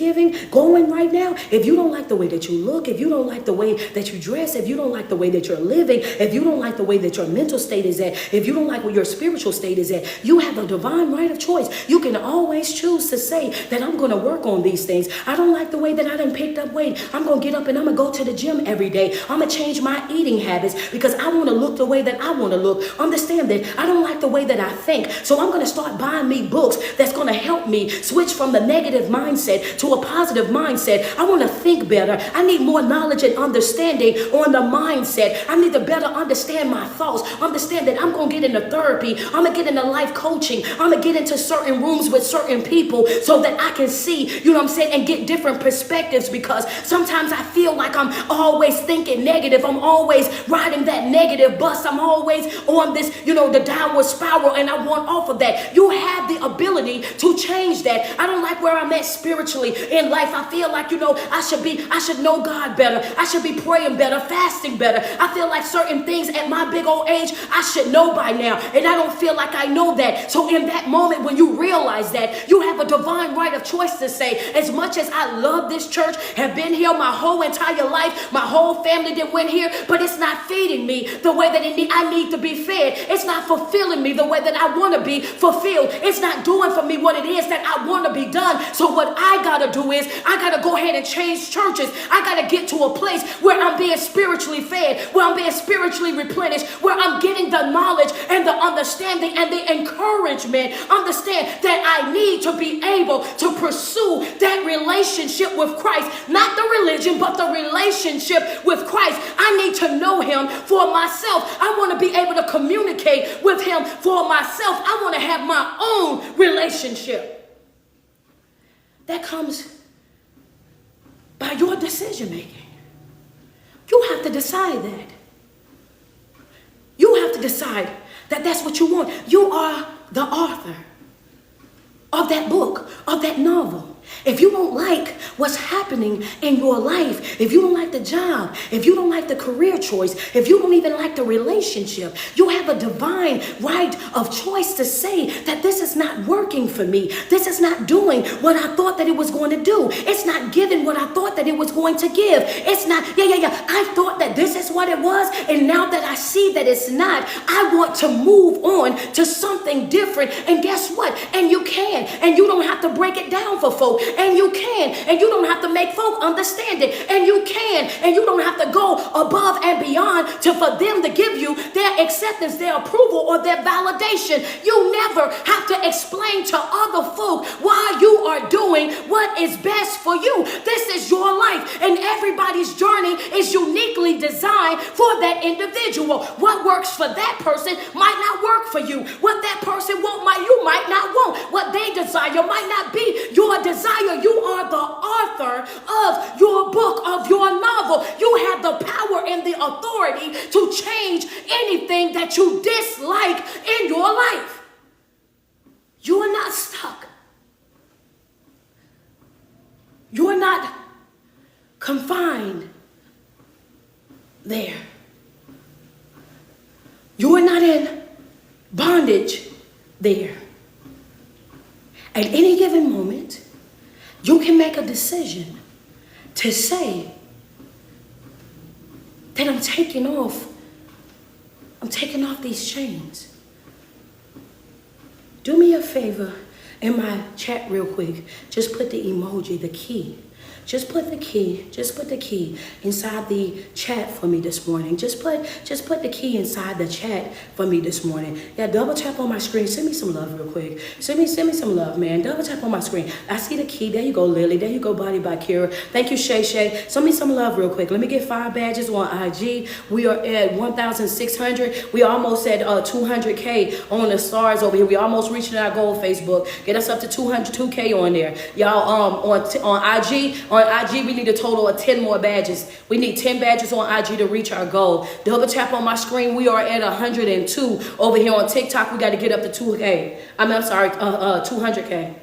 S1: going right now, if you don't like the way that you look, if you don't like the way that you dress, if you don't like the way that you're living, if you don't like the way that your mental state is at, if you don't like what your spiritual state is at, you have a divine right of choice. You can always choose to say that I'm going to work on these things. I don't like the way that I done picked up weight. I'm going to get up and I'm going to go to the gym every day. I'm going to change my eating habits because I want to look the way that I want to look. Understand that I don't like the way that I think. So I'm going to start buying me books that's going to help me switch from the negative mindset to a positive mindset. I want to think better. I need more knowledge and understanding on the mindset. I need to better understand my thoughts. Understand that I'm going to get into therapy. I'm going to get into life coaching. I'm going to get into certain rooms with certain people so that I can see, you know what I'm saying, and get different perspectives, because sometimes I feel like I'm always thinking negative. I'm always riding that negative bus. I'm always on this, the downward spiral, and I want off of that. You have the ability to change that. I don't like where I'm at spiritually in life. I feel like, I should know God better. I should be praying better, fasting better. I feel like certain things at my big old age, I should know by now. And I don't feel like I know that. So in that moment, when you realize that, you have a divine right of choice to say, as much as I love this church, have been here my whole entire life, my whole family that went here, but it's not feeding me the way that I need to be fed. It's not fulfilling me the way that I want to be fulfilled. It's not doing for me what it is that I want to be done. So what I got to do is I got to go ahead and change churches. I got to get to a a place where I'm being spiritually fed, where I'm being spiritually replenished, where I'm getting the knowledge and the understanding and the encouragement. Understand that I need to be able to pursue that relationship with Christ, not the religion, but the relationship with Christ. I need to know him for myself. I want to be able to communicate with him for myself. I want to have my own relationship. That comes by your decision making. You have to decide that. You have to decide that that's what you want. You are the author of that book, of that novel. If you don't like what's happening in your life, if you don't like the job, if you don't like the career choice, if you don't even like the relationship, you have a divine right of choice to say that this is not working for me. This is not doing what I thought that it was going to do. It's not giving what I thought that it was going to give. It's not, I thought that this is what it was, and now that I see that it's not, I want to move on to something different. And guess what? And you can, and you don't have to break it down for folks. And you can, and you don't have to make folk understand it. And you can, and you don't have to go above and beyond for them to give you their acceptance, their approval, or their validation. You never have to explain to other folk why you are doing what is best for you. This is your life, and everybody's journey is uniquely designed for that individual. What works for that person might not work for you. What that person want, you might not want. What they desire might not be your desire. You are the author of your book, of your novel. You have the power and the authority to change anything that you dislike in your life. You are not stuck. You are not confined there. You are not in bondage there. At any given moment, you can make a decision to say that I'm taking off these chains. Do me a favor in my chat real quick. Just put the emoji, the key. Just put the key inside the chat for me this morning. Just put the key inside the chat for me this morning. Yeah, double tap on my screen. Send me some love real quick. Send me some love, man. Double tap on my screen. I see the key. There you go, Lily. There you go, Body by Kira. Thank you, Shay Shay. Send me some love real quick. Let me get 5 badges on IG. We are at 1,600. We almost at 200K on the stars over here. We almost reaching our goal, Facebook. Get us up to 202K on there. Y'all, on IG, we need a total of 10 more badges. We need 10 badges on IG to reach our goal. Double tap on my screen. We are at 102 over here on TikTok. We got to get up to 200K. 200K.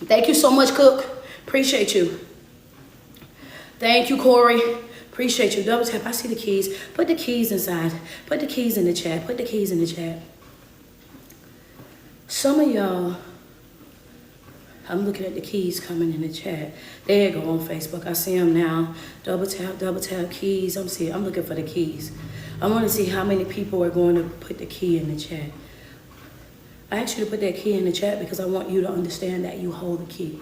S1: Thank you so much, Cook. Appreciate you. Thank you, Corey. Appreciate you. Double tap. I see the keys. Put the keys inside. Put the keys in the chat. Put the keys in the chat. Some of y'all, I'm looking at the keys coming in the chat. There you go on Facebook. I see them now. Double tap keys. I'm looking for the keys. I want to see how many people are going to put the key in the chat. I asked you to put that key in the chat because I want you to understand that you hold the key.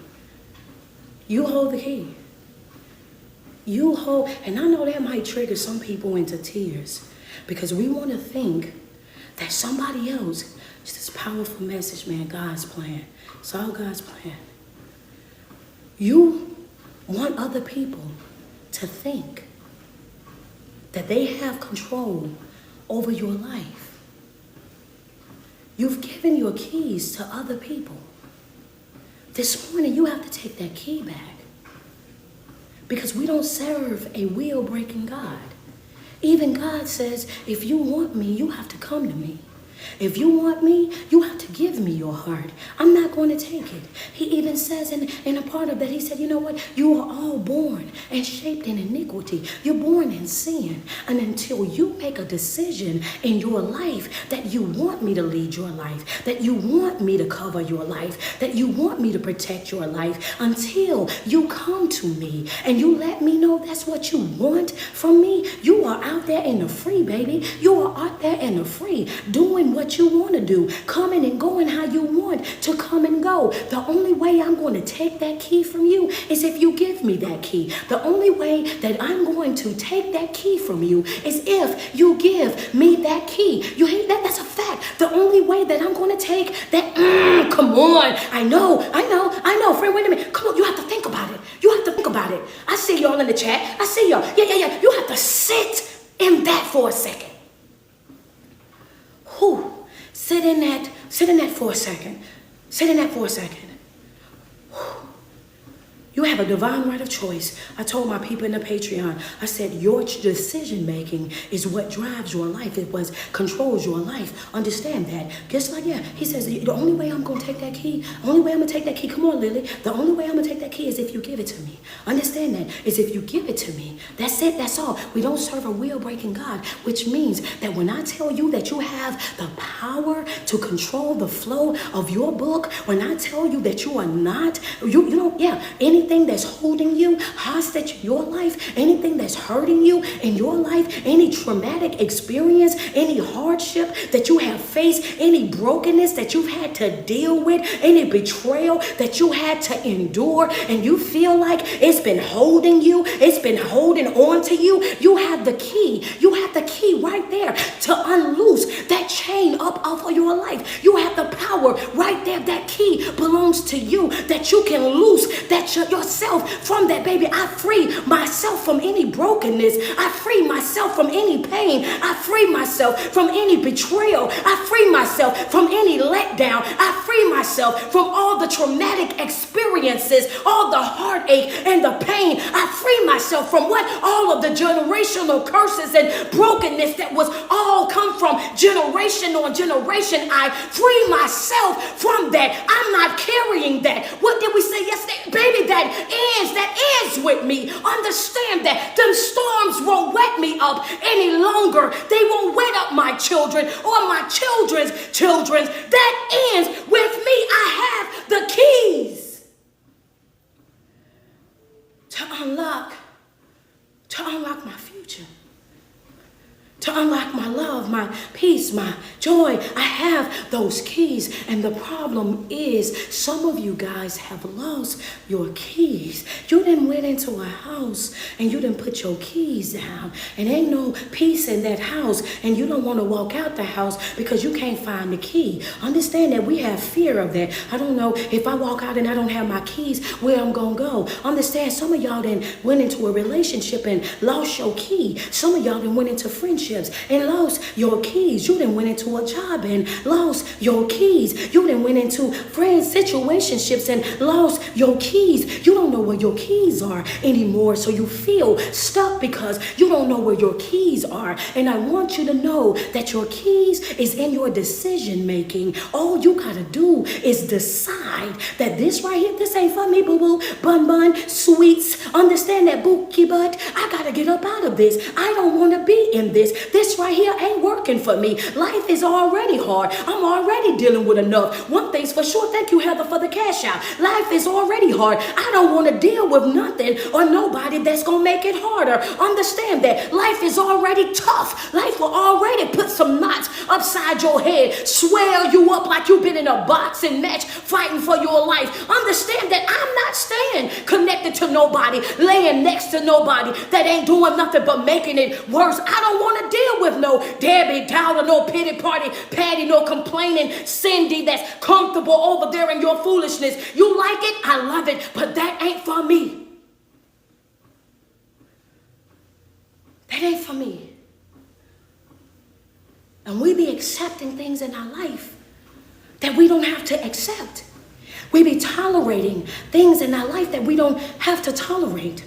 S1: You hold the key. You hold, and I know that might trigger some people into tears because we want to think that somebody else, it's this powerful message, man, God's plan. It's all God's plan. You want other people to think that they have control over your life. You've given your keys to other people. This morning, you have to take that key back because we don't serve a wheel-breaking God. Even God says, if you want me, you have to come to me. If you want me, you have to give me your heart. I'm not going to take it. He even says in a part of that, he said, you know what? You are all born and shaped in iniquity. You're born in sin. And until you make a decision in your life that you want me to lead your life, that you want me to cover your life, that you want me to protect your life, until you come to me and you let me know that's what you want from me, you are out there in the free, baby. You are out there in the free doing doing what you want to do, coming and going how you want to come and go. The only way I'm going to take that key from you is if you give me that key. The only way that I'm going to take that key from you is if you give me that key. You hate that? That's a fact. The only way that I'm going to take that, come on. I know. Friend, wait a minute. Come on, you have to think about it. You have to think about it. I see y'all in the chat. I see y'all. Yeah. You have to sit in that for a second. Sit in that for a second. Sit in that for a second. You have a divine right of choice. I told my people in the Patreon, I said, your decision making is what drives your life. It was controls your life. Understand that. Just like, he says, the only way I'm going to take that key, come on, Lily. The only way I'm going to take that key is if you give it to me. Understand that. Is if you give it to me. That's it. That's all. We don't serve a wheel-breaking God, which means that when I tell you that you have the power to control the flow of your book, when I tell you that you are not, anything that's holding you hostage in your life, anything that's hurting you in your life, any traumatic experience, any hardship that you have faced, any brokenness that you've had to deal with, any betrayal that you had to endure, and you feel like it's been holding you, it's been holding on to you, you have the key. You have the key right there to unloose that chain up of your life. You have the power right there. That key belongs to you, that you can loose that yourself from that, baby. I free myself from any brokenness. I free myself from any pain. I free myself from any betrayal. I free myself from any letdown. I free myself from all the traumatic experiences, all the heartache and the pain. I free myself from all of the generational curses and brokenness that was all come from generation on generation. I free myself from that. I'm not carrying that. What did we say yesterday? Baby, that ends with me. Understand that them storms won't wet me up any longer. They won't wet up my children or my children's children. That ends with me. I have the keys to unlock my future, to unlock my love, my peace, my joy. I have those keys. And the problem is some of you guys have lost your keys. You done went into a house and you done put your keys down and ain't no peace in that house, and you don't want to walk out the house because you can't find the key. Understand that we have fear of that. I don't know if I walk out and I don't have my keys, where I'm going to go. Understand, some of y'all done went into a relationship and lost your key. Some of y'all done went into friendships and lost your keys. You done went into a job and lost your keys. You done went into friends, situationships and lost your keys. You don't know where your keys are anymore, so you feel stuck because you don't know where your keys are. And I want you to know that your keys is in your decision making. All you gotta do is decide that this right here, this ain't for me, boo-boo, bun, sweets. Understand that, bookie butt. I gotta get up out of this. I don't want to be in this. This right here ain't working for me. Life is already hard. I'm already dealing with enough. One thing's for sure. Thank you, Heather, for the cash out. Life is already hard. I don't want to deal with nothing or nobody that's going to make it harder. Understand that life is already tough. Life will already put some knots upside your head, swell you up like you've been in a boxing match fighting for your life. Understand that I'm not staying connected to nobody, laying next to nobody that ain't doing nothing but making it worse. I don't want to deal with no Debbie Dowder, no pity party Patty, no complaining Cindy that's comfortable over there in your foolishness. You like it, I love it, but that ain't for me. That ain't for me. And we be accepting things in our life that we don't have to accept. We be tolerating things in our life that we don't have to tolerate.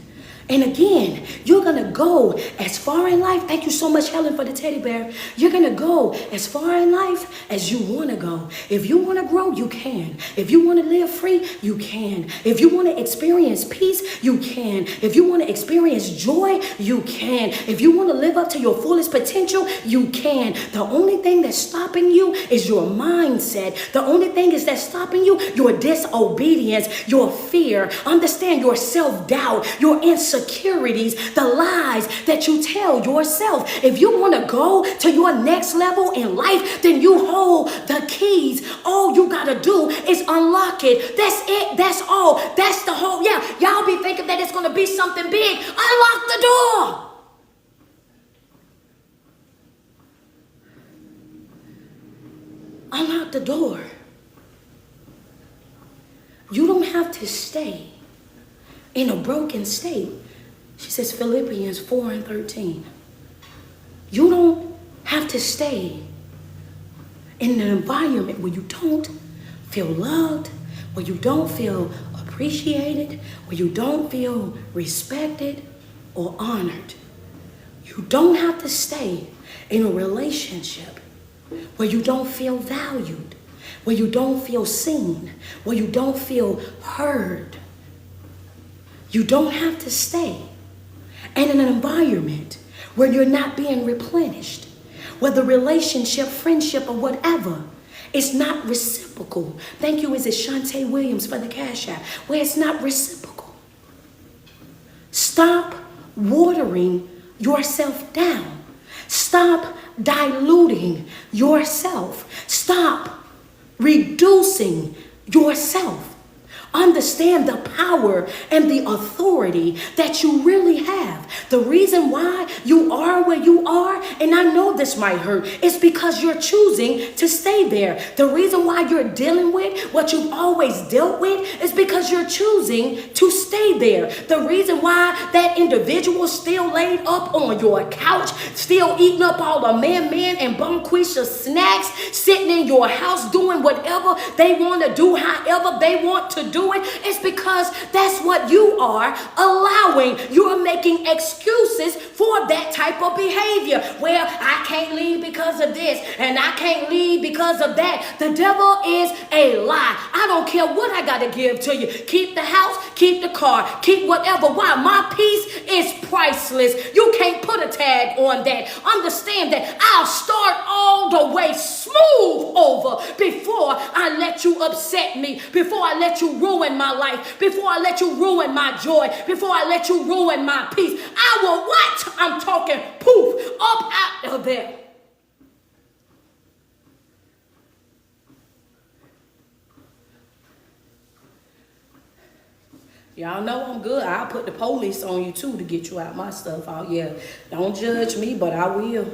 S1: And again, you're going to go as far in life. Thank you so much, Helen, for the teddy bear. You're going to go as far in life as you want to go. If you want to grow, you can. If you want to live free, you can. If you want to experience peace, you can. If you want to experience joy, you can. If you want to live up to your fullest potential, you can. The only thing that's stopping you is your mindset. The only thing that's stopping you, your disobedience, your fear. Understand, your self-doubt, your insecurity. insecurities, the lies that you tell yourself. If you want to go to your next level in life, then you hold the keys. All you got to do is unlock it. That's it. That's all. That's the whole. Yeah, y'all be thinking that it's going to be something big. Unlock the door. Unlock the door. You don't have to stay in a broken state. She says Philippians 4:13. You don't have to stay in an environment where you don't feel loved, where you don't feel appreciated, where you don't feel respected or honored. You don't have to stay in a relationship where you don't feel valued, where you don't feel seen, where you don't feel heard. You don't have to stay in an environment where you're not being replenished, where the relationship, friendship, or whatever is not reciprocal. Thank you, is it Shantae Williams for the Cash App, where it's not reciprocal. Stop watering yourself down. Stop diluting yourself. Stop reducing yourself. Understand the power and the authority that you really have. The reason why you are where you are, and I know this might hurt, is because you're choosing to stay there. The reason why you're dealing with what you've always dealt with is because you're choosing to stay there. The reason why that individual still laid up on your couch, still eating up all the man and Bonquisha snacks, sitting in your house doing whatever they want to do, however they want to do it, it's because that's what you are allowing. You're making excuses for that type of behavior. Well, I can't leave because of this, and I can't leave because of that. The devil is a lie. I don't care what I got to give to you. Keep the house, keep the car, keep whatever. Why? My peace is priceless. You can't put a tag on that. Understand that I'll start all the way smooth over before I let you upset me, before I let you ruin my life, before I let you ruin my joy, before I let you ruin my peace. I will what? I'm talking poof, up out of there. Y'all know I'm good. I'll put the police on you too to get you out my stuff. Oh yeah, don't judge me, but I will.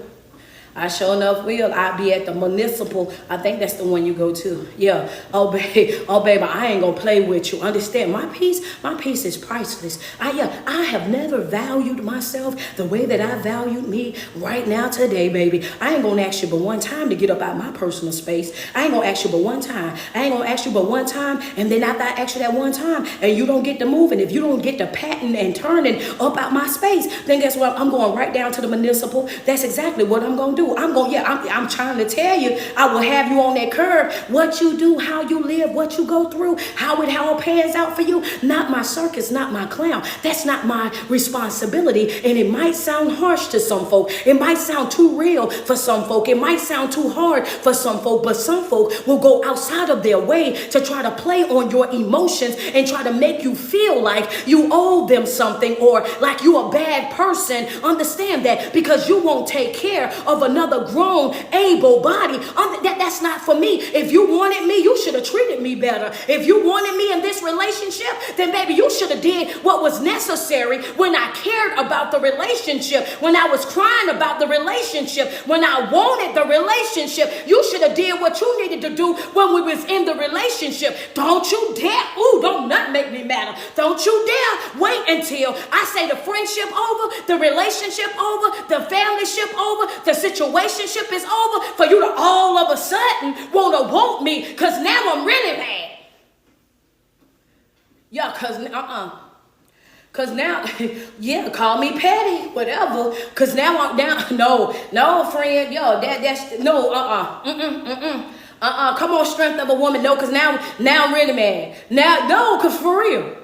S1: I sure enough will. I'll be at the Municipal. I think that's the one you go to. Yeah. Oh, baby, I ain't gonna play with you. Understand? My peace is priceless. I have never valued myself the way that I valued me right now today, baby. I ain't gonna ask you but one time to get up out my personal space. I ain't gonna ask you but one time. I ain't gonna ask you but one time, and then after I ask you that one time, and you don't get to moving, if you don't get to patting and turning up out my space, then guess what? I'm going right down to the Municipal. That's exactly what I'm gonna do. I'm trying to tell you, I will have you on that curve. What you do, how you live, what you go through, how it pans out for you. Not my circus, not my clown. That's not my responsibility. And it might sound harsh to some folk. It might sound too real for some folk. It might sound too hard for some folk. But some folk will go outside of their way to try to play on your emotions and try to make you feel like you owe them something or like you a bad person. Understand that, because you won't take care of another grown, able body. That's not for me. If you wanted me, you should have treated me better. If you wanted me in this relationship, then baby, you should have did what was necessary when I cared about the relationship, when I was crying about the relationship, when I wanted the relationship. You should have did what you needed to do when we was in the relationship. Don't you dare, don't not make me mad. Don't you dare wait until I say the friendship over, the relationship over, the familyship over, the situationship is over, for you to all of a sudden want me, because now I'm really mad. Yeah, because now, yeah, call me petty, whatever, because now I'm down. No, friend, come on, strength of a woman, no, because now I'm really mad. Now, no, because for real.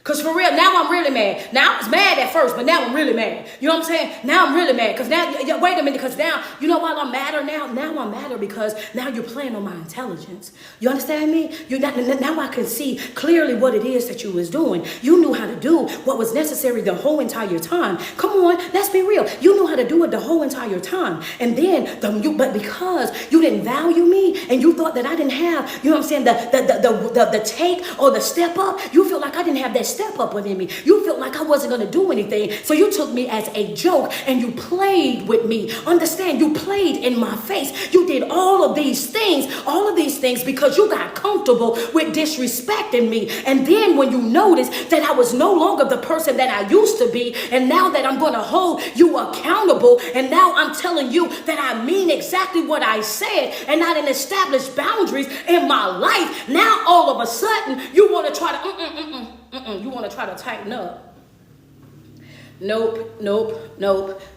S1: Because for real, now I'm really mad. Now I was mad at first, but now I'm really mad. You know what I'm saying? Now I'm really mad. Because now, wait a minute, because now, you know why I'm madder now? Now I'm madder because now you're playing on my intelligence. You understand me? Now I can see clearly what it is that you was doing. You knew how to do what was necessary the whole entire time. Come on, let's be real. You knew how to do it the whole entire time. And then, but because you didn't value me and you thought that I didn't have, you know what I'm saying, the take or the step up, you feel like I didn't have that step up within me. You felt like I wasn't going to do anything. So you took me as a joke and you played with me. Understand, you played in my face. You did all of these things because you got comfortable with disrespecting me. And then when you noticed that I was no longer the person that I used to be, and now that I'm going to hold you accountable, and now I'm telling you that I mean exactly what I said, and I didn't establish boundaries in my life, now all of a sudden you want to try to you want to try to tighten up. Nope.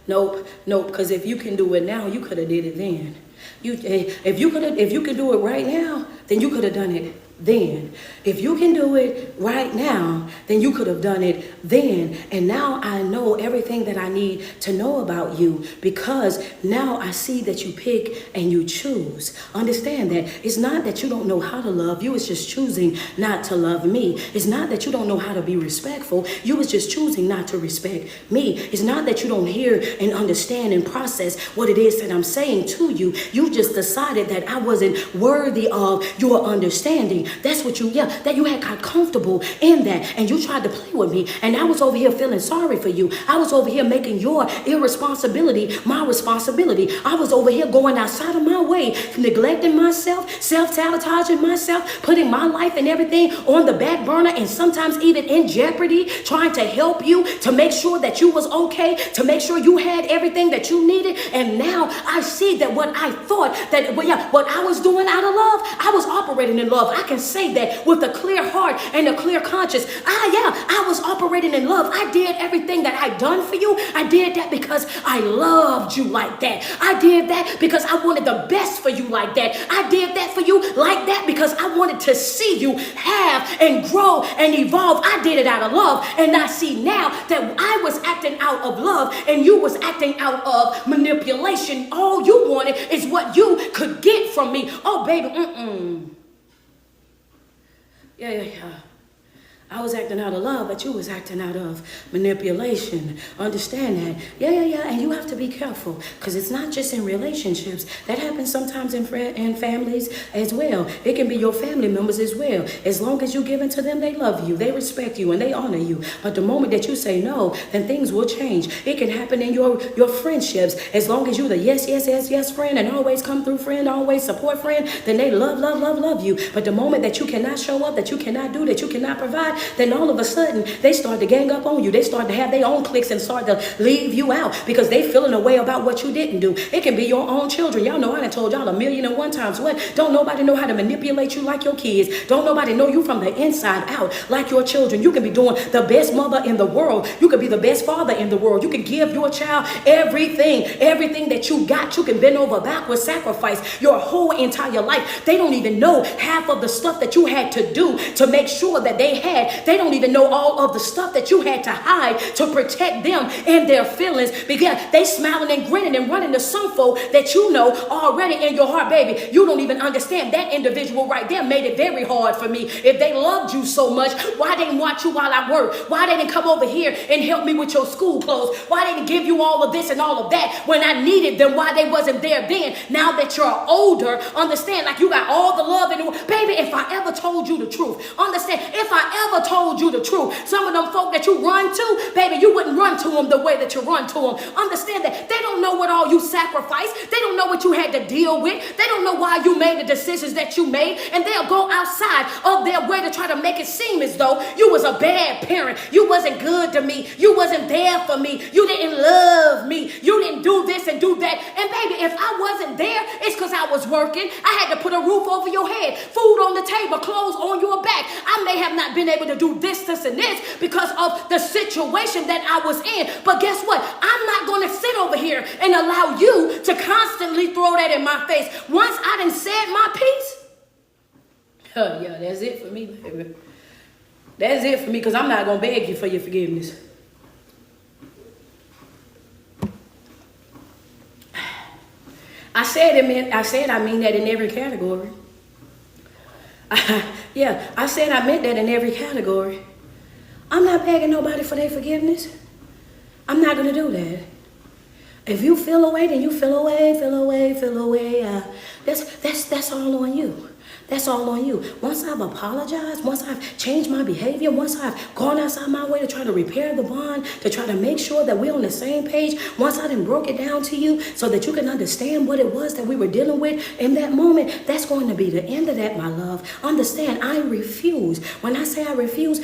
S1: Because if you can do it now, you could have did it then. If you can do it right now, then you could have done it then. If you can do it right now, then you could have done it then. And now I know everything that I need to know about you, because now I see that you pick and you choose. Understand that it's not that you don't know how to love. You was just choosing not to love me. It's not that you don't know how to be respectful. You was just choosing not to respect me. It's not that you don't hear and understand and process what it is that I'm saying to you. You just decided that I wasn't worthy of your understanding. That's what that you had got comfortable in that, and you tried to play with me, and I was over here feeling sorry for you. I was over here making your irresponsibility my responsibility. I was over here going outside of my way, neglecting myself, self-sabotaging myself, putting my life and everything on the back burner, and sometimes even in jeopardy, trying to help you, to make sure that you was okay, to make sure you had everything that you needed. And now I see that what I thought that what I was doing out of love, I was operating in love. I can say that with a clear heart and a clear conscience. I was operating in love. I did everything that I done for you. I did that because I loved you like that. I did that because I wanted the best for you like that. I did that for you like that because I wanted to see you have and grow and evolve. I did it out of love. And I see now that I was acting out of love and you was acting out of manipulation. All you wanted is what you could get from me. Oh, baby, Yeah. I was acting out of love, but you was acting out of manipulation. Understand that? Yeah. And you have to be careful, because it's not just in relationships. That happens sometimes in families as well. It can be your family members as well. As long as you give into them, they love you, they respect you, and they honor you. But the moment that you say no, then things will change. It can happen in your friendships. As long as you the yes friend, and always come through friend, always support friend, then they love you. But the moment that you cannot show up, that you cannot do, that you cannot provide, then all of a sudden they start to gang up on you. They start to have their own cliques and start to leave you out because they feeling a way about what you didn't do. It can be your own children. Y'all know I done told y'all 1,000,001 times. What? Don't nobody know how to manipulate you like your kids. Don't nobody know you from the inside out like your children. You can be doing the best mother in the world. You can be the best father in the world. You can give your child everything that you got. You can bend over backwards, sacrifice your whole entire life. They don't even know half of the stuff that you had to do to make sure that they had. They don't even know all of the stuff that you had to hide to protect them and their feelings, because they smiling and grinning and running to some folk that you know already in your heart, baby. You don't even understand. That individual right there made it very hard for me. If they loved you so much, why they didn't watch you while I work? Why they didn't come over here and help me with your school clothes? Why they didn't give you all of this and all of that when I needed them? Why they wasn't there then? Now that you're older, understand, like you got all the love in the world. Baby, if I ever told you the truth, understand, if I ever told you the truth, some of them folk that you run to, baby, you wouldn't run to them the way that you run to them. Understand that they don't know what all you sacrificed. They don't know what you had to deal with. They don't know why you made the decisions that you made, and they'll go outside of their way to try to make it seem as though you was a bad parent. You wasn't good to me. You wasn't there for me. You didn't love me. You didn't do this and do that. And baby, if I wasn't there, it's because I was working. I had to put a roof over your head, food on the table, clothes on your back. I may have not been able to do this, and this because of the situation that I was in. But guess what? I'm not going to sit over here and allow you to constantly throw that in my face. Once I done said my piece, yeah, that's it for me, baby. That's it for me, because I'm not going to beg you for your forgiveness. I mean that in every category. I said I meant that in every category. I'm not begging nobody for their forgiveness. I'm not going to do that. If you feel away, then you feel away. That's all on you. That's all on you. Once I've apologized, once I've changed my behavior, once I've gone outside my way to try to repair the bond, to try to make sure that we're on the same page, once I done broke it down to you so that you can understand what it was that we were dealing with in that moment, that's going to be the end of that, my love. Understand, I refuse. When I say I refuse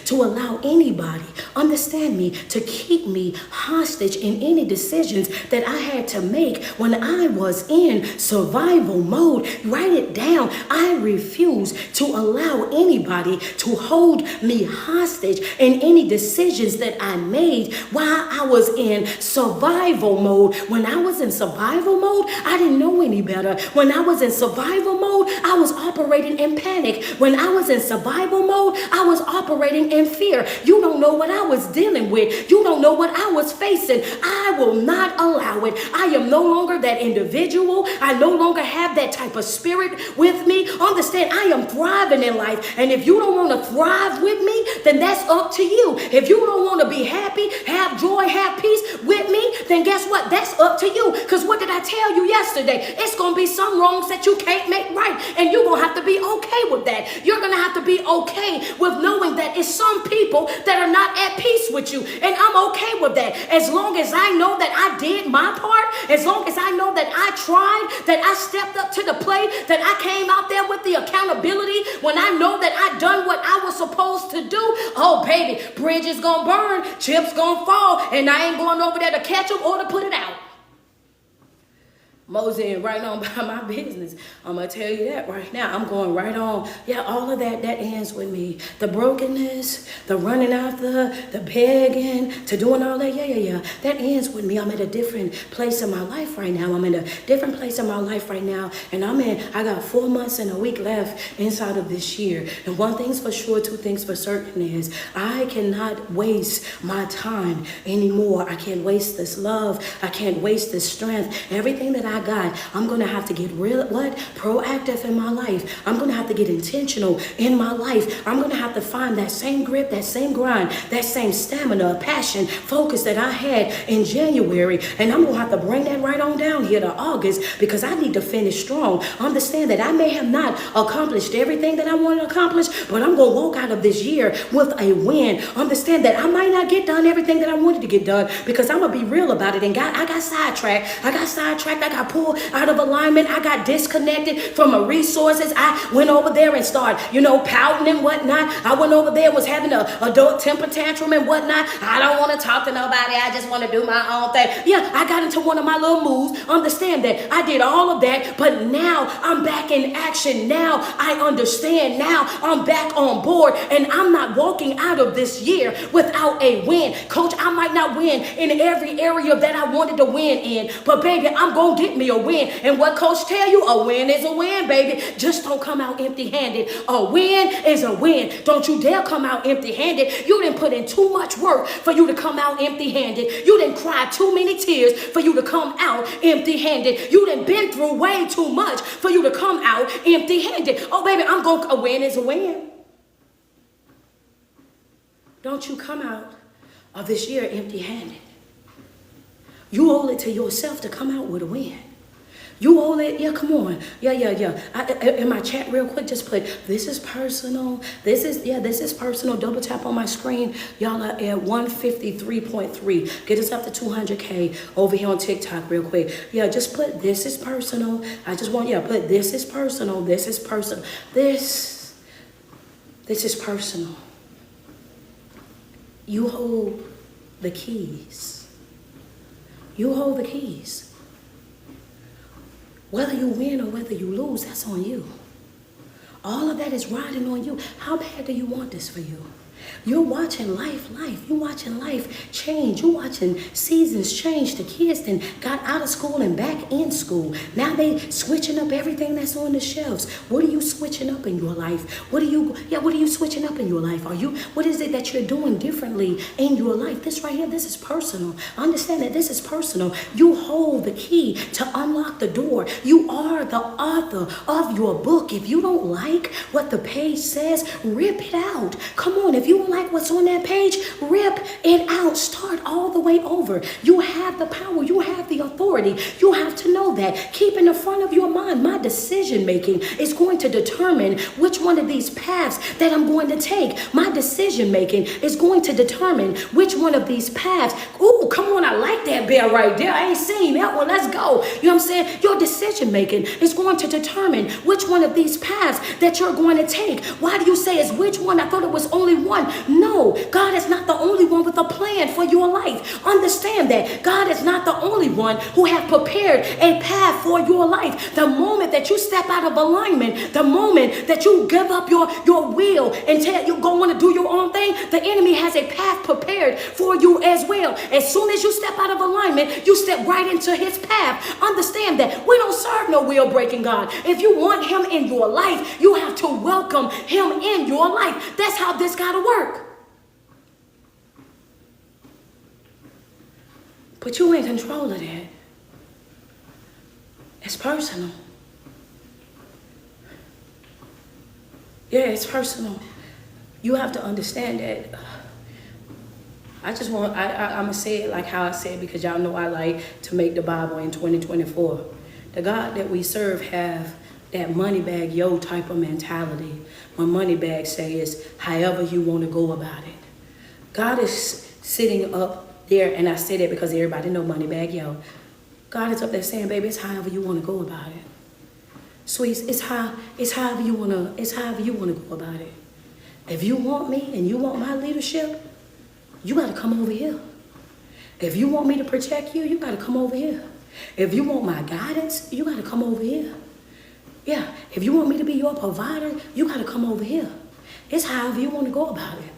S1: to allow anybody, understand me, to keep me hostage in any decisions that I had to make when I was in survival mode. Write it down. I refuse to allow anybody to hold me hostage in any decisions that I made while I was in survival mode. When I was in survival mode, I didn't know any better. When I was in survival mode, I was operating in panic. When I was in survival mode, I was operating in fear. You don't know what I was dealing with. You don't know what I was facing. I will not allow it. I am no longer that individual. I no longer have that type of spirit with me. Understand, I am thriving in life. And if you don't want to thrive with me, then that's up to you. If you don't want to be happy, have joy, have peace with me, then guess what? That's up to you. Because what did I tell you yesterday? It's going to be some wrongs that you can't make right. And you're going to have to be okay with that. You're going to have to be okay with knowing that it's some people that are not at peace with you. And I'm okay with that. As long as I know that I did my part, as long as I know that I tried, that I stepped up to the plate, that I came out there with the accountability, when I know that I done what I was supposed to do, oh baby, bridges gonna burn, chips gonna fall, and I ain't going over there to catch them or to put it out. Moseying right on by my business. I'm going to tell you that right now. I'm going right on. Yeah, all of that ends with me. The brokenness, the running after, the begging, to doing all that. Yeah. That ends with me. I'm at a different place in my life right now. And I got 4 months and a week left inside of this year. And one thing's for sure, two things for certain is I cannot waste my time anymore. I can't waste this love. I can't waste this strength. Everything that I got, I'm going to have to get proactive in my life. I'm going to have to get intentional in my life. I'm going to have to find that same grip, that same grind, that same stamina, passion, focus that I had in January. And I'm going to have to bring that right on down here to August, because I need to finish strong. Understand that I may have not accomplished everything that I want to accomplish, but I'm going to walk out of this year with a win. Understand that I might not get done everything that I wanted to get done, because I'm going to be real about it. And I got sidetracked. I got pulled out of alignment. I got disconnected from my resources. I went over there and started, pouting and whatnot. I went over there and was having an adult temper tantrum and whatnot. I don't want to talk to nobody. I just want to do my own thing. Yeah, I got into one of my little moves. Understand that I did all of that, but now I'm back in action. Now I understand. Now I'm back on board, and I'm not walking out of this year without a win. Coach, I might not win in every area that I wanted to win in, but baby, I'm going to get me a win. And what coach tell you? A win is a win, baby. Just don't come out empty-handed. A win is a win. Don't you dare come out empty-handed. You didn't put in too much work for you to come out empty-handed. You didn't cry too many tears for you to come out empty-handed. You didn't been through way too much for you to come out empty-handed. Oh, baby, a win is a win. Don't you come out of this year empty-handed. You owe it to yourself to come out with a win. You owe it. Yeah, come on. Yeah. In my chat real quick, just put, this is personal. This is personal. Double tap on my screen. Y'all are at 153.3. Get us up to 200K over here on TikTok real quick. Yeah, just put, this is personal. I just want, put, this is personal. This is personal. This is personal. You hold the keys. You hold the keys. Whether you win or whether you lose, that's on you. All of that is riding on you. How bad do you want this for you? You're watching life. You're watching life change. You're watching seasons change. The kids then got out of school and back in school. Now they switching up everything that's on the shelves. What are you switching up in your life? What are you switching up in your life? What is it that you're doing differently in your life? This right here, this is personal. Understand that this is personal. You hold the key to unlock the door. You are the author of your book. If you don't like what the page says, rip it out. Come on, if you don't like what's on that page, rip it out. Start all the way over. You have the power. You have the authority. You have to know that. Keep in the front of your mind, my decision making is going to determine which one of these paths that I'm going to take. My decision making is going to determine which one of these paths. Ooh, come on, I like that bear right there. I ain't seen that one. Let's go. You know what I'm saying? Your decision making is going to determine which one of these paths that you're going to take. Why do you say it's which one? I thought it was only one. No, God is not the only one with a plan for your life. Understand that God is not the only one who have prepared a path for your life. The moment that you step out of alignment, the moment that you give up your will and tell you go want to do your own thing, the enemy has a path prepared for you as well. As soon as you step out of alignment, you step right into his path. Understand that we don't serve no will breaking God. If you want him in your life, you have to welcome him in your life. That's how this got to work. But you in control of that. It's personal. Yeah, it's personal. You have to understand that. I'm going to say it like how I say it because y'all know I like to make the Bible in 2024. The God that we serve have that money bag yo type of mentality. When money bag says however you want to go about it. God is sitting up there, and I say that because everybody know money bag yo. God is up there saying, baby, it's however you want to go about it. Sweets, it's however you want to go about it. If you want me and you want my leadership, you got to come over here. If you want me to protect you, you got to come over here. If you want my guidance, you got to come over here. Yeah, if you want me to be your provider, you got to come over here. It's however you want to go about it.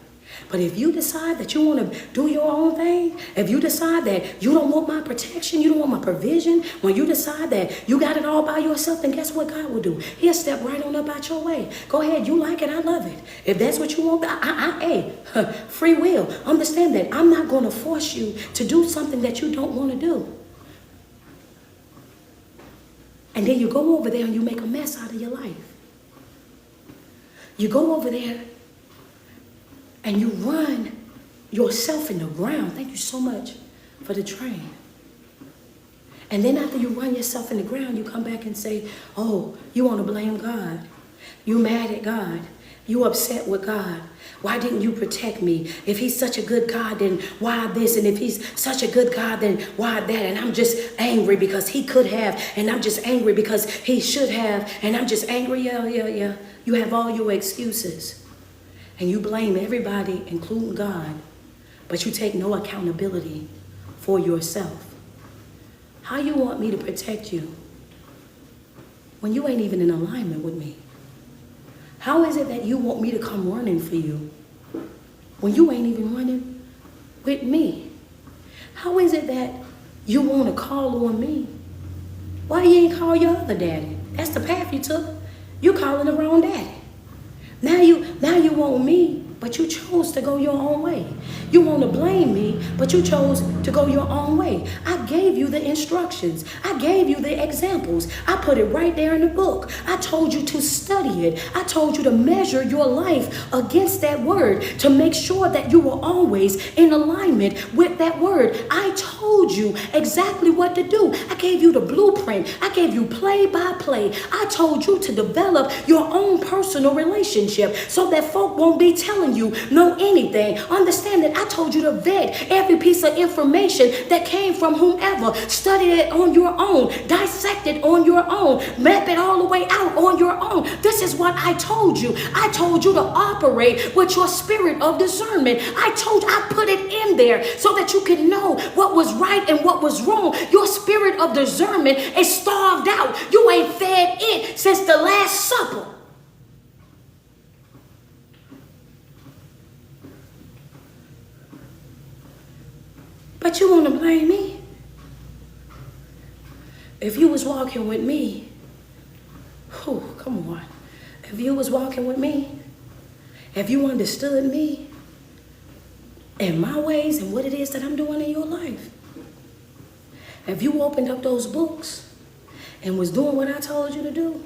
S1: But if you decide that you want to do your own thing, if you decide that you don't want my protection, you don't want my provision, when you decide that you got it all by yourself, then guess what God will do? He'll step right on up out your way. Go ahead, you like it, I love it. If that's what you want, free will. Understand that I'm not going to force you to do something that you don't want to do. And then you go over there and you make a mess out of your life. You go over there and you run yourself in the ground. Thank you so much for the train. And then after you run yourself in the ground, you come back and say, oh, you want to blame God. You mad at God. You upset with God. Why didn't you protect me? If he's such a good God, then why this? And if he's such a good God, then why that? And I'm just angry because he could have. And I'm just angry because he should have. And I'm just angry. Yeah. You have all your excuses. And you blame everybody, including God. But you take no accountability for yourself. How you want me to protect you when you ain't even in alignment with me? How is it that you want me to come running for you when you ain't even running with me? How is it that you want to call on me? Why you ain't call your other daddy? That's the path you took. You calling the wrong daddy. Now you want me, but you chose to go your own way. You want to blame me, but you chose to go your own way. I gave you the instructions. I gave you the examples. I put it right there in the book. I told you to study it. I told you to measure your life against that word to make sure that you were always in alignment with that word. I told you exactly what to do. I gave you the blueprint. I gave you play by play. I told you to develop your own personal relationship so that folk won't be telling you know anything. Understand that I told you to vet every piece of information that came from whomever. Study it on your own. Dissect it on your own. Map it all the way out on your own. This is what I told you. I told you to operate with your spirit of discernment. I put it in there so that you can know what was right and what was wrong. Your spirit of discernment is starved out. You ain't fed it since the Last Supper. But you want to blame me? If you was walking with me, come on. If you was walking with me, if you understood me and my ways and what it is that I'm doing in your life, if you opened up those books and was doing what I told you to do,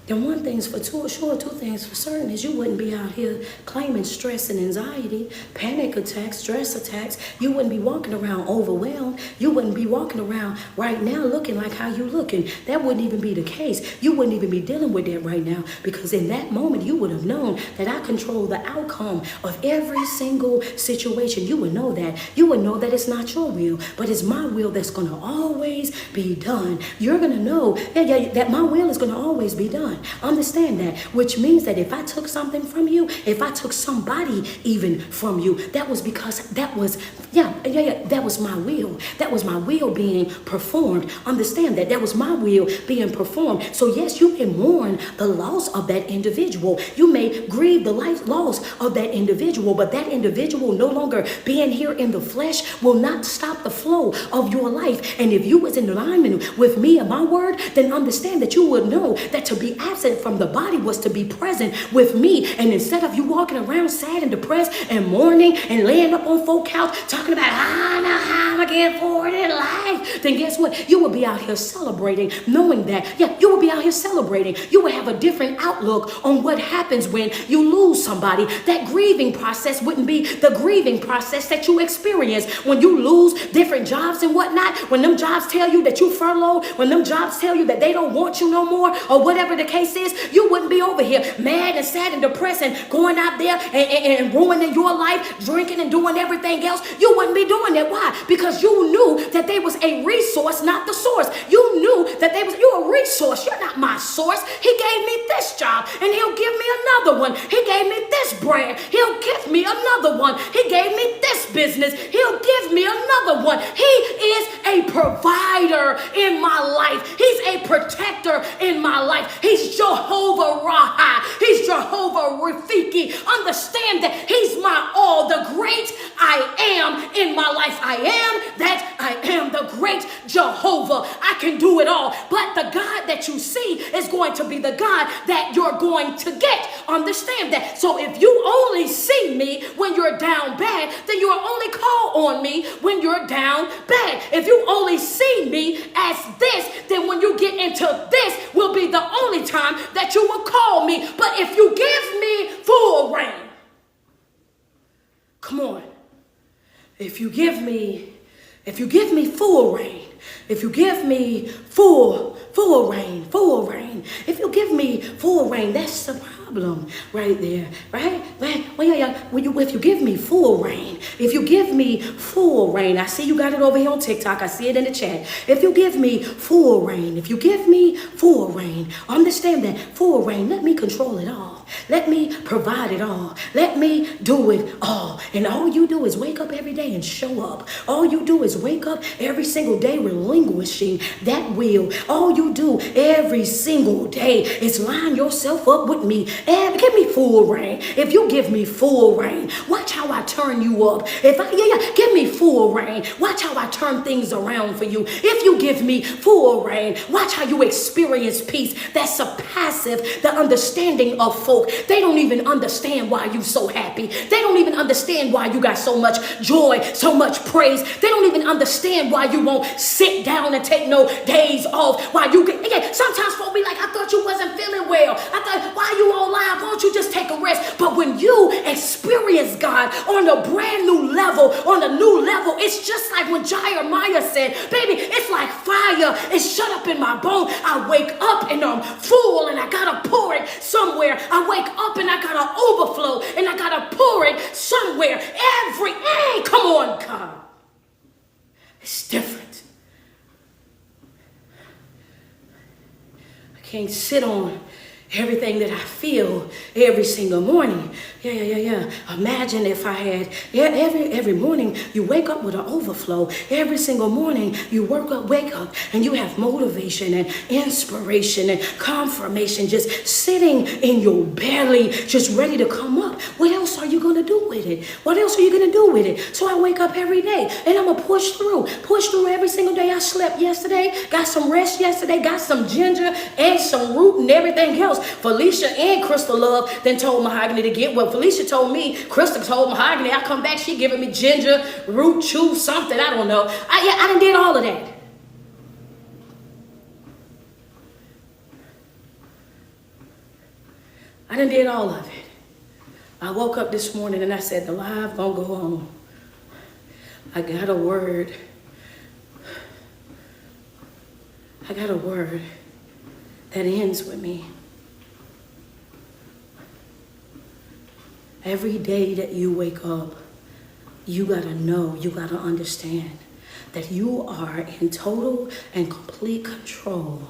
S1: then one thing's for sure, two things for certain is you wouldn't be out here claiming stress and anxiety, panic attacks, stress attacks. You wouldn't be walking around overwhelmed. You wouldn't be walking around right now looking like how you looking. That wouldn't even be the case. You wouldn't even be dealing with that right now, because in that moment you would have known that I control the outcome of every single situation. You would know that. You would know that it's not your will, but it's my will that's going to always be done. You're going to know that my will is going to always be done. Understand that, which means that if I took something from you, if I took somebody even from you, that was because that was my will. That was my will being performed. Understand that was my will being performed. So yes, you can mourn the loss of that individual. You may grieve the life loss of that individual, but that individual no longer being here in the flesh will not stop the flow of your life. And if you was in alignment with me and my word, then understand that you would know that to be absent from the body was to be present with me. And instead of you walking around sad and depressed and mourning and laying up on folk couch talking about how I get forward in life, then guess what? You will be out here celebrating, knowing that, you will be out here celebrating. You will have a different outlook on what happens when you lose somebody. That grieving process wouldn't be the grieving process that you experience when you lose different jobs and whatnot, when them jobs tell you that you furloughed, when them jobs tell you that they don't want you no more, or whatever the case is. You wouldn't be over here mad and sad and depressed and going out there and ruining your life, drinking and doing everything else. You wouldn't be doing that. Why? Because you knew that they was a resource, not the source. You knew that you're a resource. You're not my source. He gave me this job and he'll give me another one. He gave me this brand. He'll give me another one. He gave me this business. He'll give me another one. He is a provider in my life. He's a protector in my life. He's Jehovah Raha. He's Jehovah Rafiki. Understand that he's my all, the great I am in my life. I am that I am, the great Jehovah. I can do it all. But the God that you see is going to be the God that you're going to get. Understand that. So if you only see me when you're down bad, then you will only call on me when you're down bad. If you only see me as this, then when you get into this will be the only time that you will call me. But if you give me full reign, come on. If you give me full reign, if you give me full reign, if you give me full reign, that's the problem right there, right? If you give me full reign, I see you got it over here on TikTok, I see it in the chat. If you give me full reign, understand that full reign, let me control it all. Let me provide it all. Let me do it all. And all you do is wake up every day and show up. All you do is wake up every single day relinquishing that will. All you do every single day is line yourself up with me. And give me full reign. If you give me full reign, watch how I turn you up. Give me full reign. Watch how I turn things around for you. If you give me full reign, watch how you experience peace that surpasses the understanding of folk. They don't even understand why you so happy. They don't even understand why you got so much joy, so much praise. They don't even understand why you won't sit down and take no days off. Why you sometimes folk be like, I thought you wasn't feeling well. I thought, why you all live? Why don't you just take a rest? But when you experience God on a brand new level, it's just like when Jeremiah said, baby, it's like fire. It's shut up in my bone. I wake up and I'm full and I gotta pour it somewhere. I wake up and I gotta overflow and I gotta pour it somewhere. Come on, God. It's different. I can't sit on Everything that I feel every single morning. Yeah. Imagine if I had, every morning you wake up with an overflow. Every single morning you wake up and you have motivation and inspiration and confirmation just sitting in your belly, just ready to come up. What else are you going to do with it? What else are you going to do with it? So I wake up every day and I'm going to push through every single day. I slept yesterday, got some rest yesterday, got some ginger and some root and everything else. Felicia and Crystal Love then told Mahogany to get, well, Felicia told me, Crystal told Mahogany, I come back, she giving me ginger, root, chew, something, I don't know. I done did all of that. I done did all of it. I woke up this morning and I said, the live gonna go on. I got a word. I got a word that ends with me. Every day that you wake up, you gotta know, you gotta understand that you are in total and complete control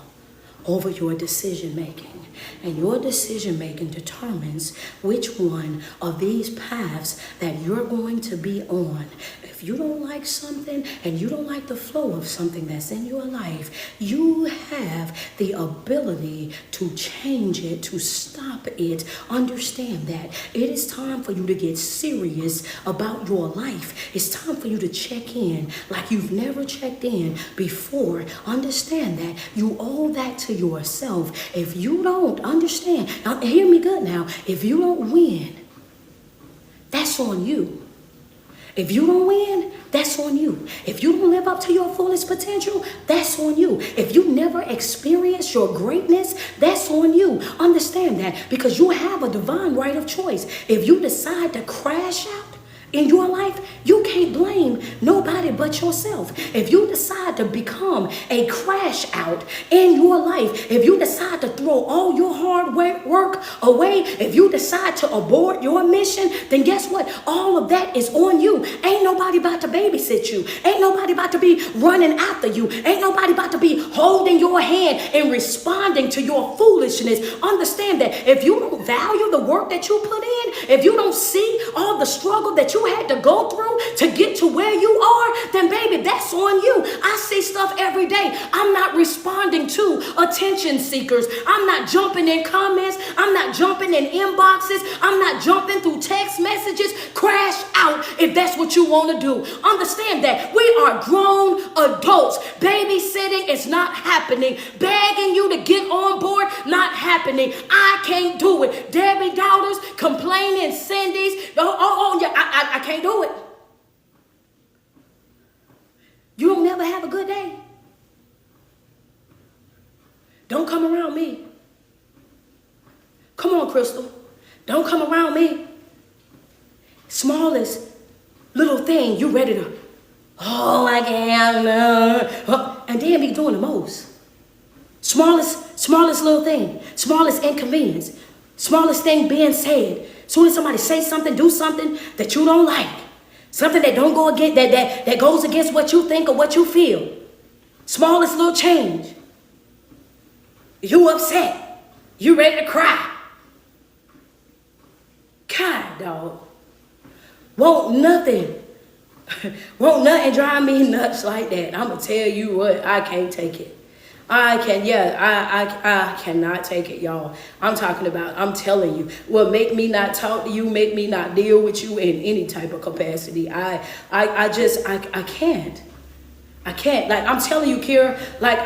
S1: over your decision making. And your decision making determines which one of these paths that you're going to be on. If you don't like something and you don't like the flow of something that's in your life, you have the ability to change it, to stop it. Understand that it is time for you to get serious about your life. It's time for you to check in like you've never checked in before. Understand that you owe that to yourself. If you don't understand, now hear me good now, if you don't win, that's on you. If you don't win, that's on you. If you don't live up to your fullest potential, that's on you. If you never experience your greatness, that's on you. Understand that, because you have a divine right of choice. If you decide to crash out in your life, you can't blame nobody but yourself. If you decide to become a crash out in your life, if you decide to throw all your hard work away, if you decide to abort your mission, then guess what? All of that is on you. Ain't nobody about to babysit you. Ain't nobody about to be running after you. Ain't nobody about to be holding your hand and responding to your foolishness. Understand that if you don't value the work that you put in, if you don't see all the struggle that you had to go through to get to where you are, then baby, that's on you. I see stuff every day. I'm not responding to attention seekers. I'm not jumping in comments. I'm not jumping in inboxes. I'm not jumping through text messages. Crash out if that's what you want to do. Understand that we are grown adults. Babysitting is not happening. Begging you to get on board, not happening. I can't do it. Debbie Doubters, complaining Cindy's. I can't do it. You don't never have a good day. Don't come around me. Come on, Crystal. Don't come around me. Smallest little thing, you ready to, I can't. And then be doing the most. Smallest little thing. Smallest inconvenience. Smallest thing being said. Soon as somebody says something, do something that you don't like, something that don't go against that goes against what you think or what you feel. Smallest little change. You upset. You ready to cry. God, dog. Won't nothing drive me nuts like that. I'm gonna tell you what, I can't take it. I cannot take it, y'all. I'm telling you, what make me not talk to you, make me not deal with you in any type of capacity. I can't. Like, I'm telling you, Kira, like,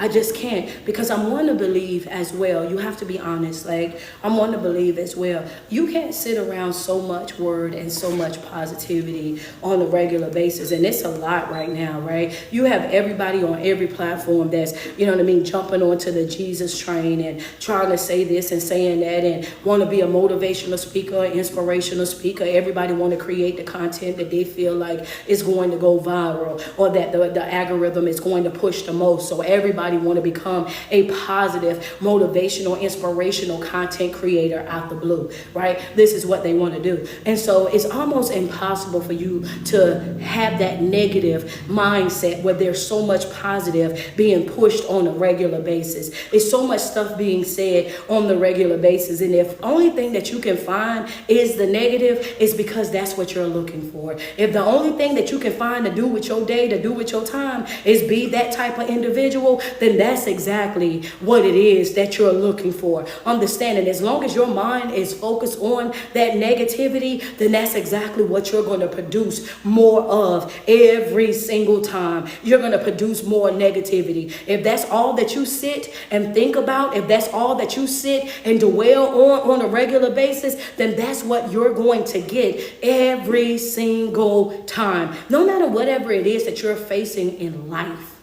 S1: I just can't, because I'm one to believe as well. You have to be honest. Like, I'm one to believe as well. You can't sit around so much word and so much positivity on a regular basis. And it's a lot right now, right? You have everybody on every platform that's, jumping onto the Jesus train and trying to say this and saying that and want to be a motivational speaker, inspirational speaker. Everybody want to create the content that they feel like is going to go viral or that the algorithm is going to push the most. So everybody everybody want to become a positive, motivational, inspirational content creator out the blue, right? This is what they want to do. And so it's almost impossible for you to have that negative mindset where there's so much positive being pushed on a regular basis. It's so much stuff being said on the regular basis. And if only thing that you can find is the negative, it's because that's what you're looking for. If the only thing that you can find to do with your day, to do with your time, is be that type of individual, then that's exactly what it is that you're looking for. Understanding, as long as your mind is focused on that negativity, then that's exactly what you're going to produce more of every single time. You're going to produce more negativity. If that's all that you sit and think about, if that's all that you sit and dwell on a regular basis, then that's what you're going to get every single time. No matter whatever it is that you're facing in life.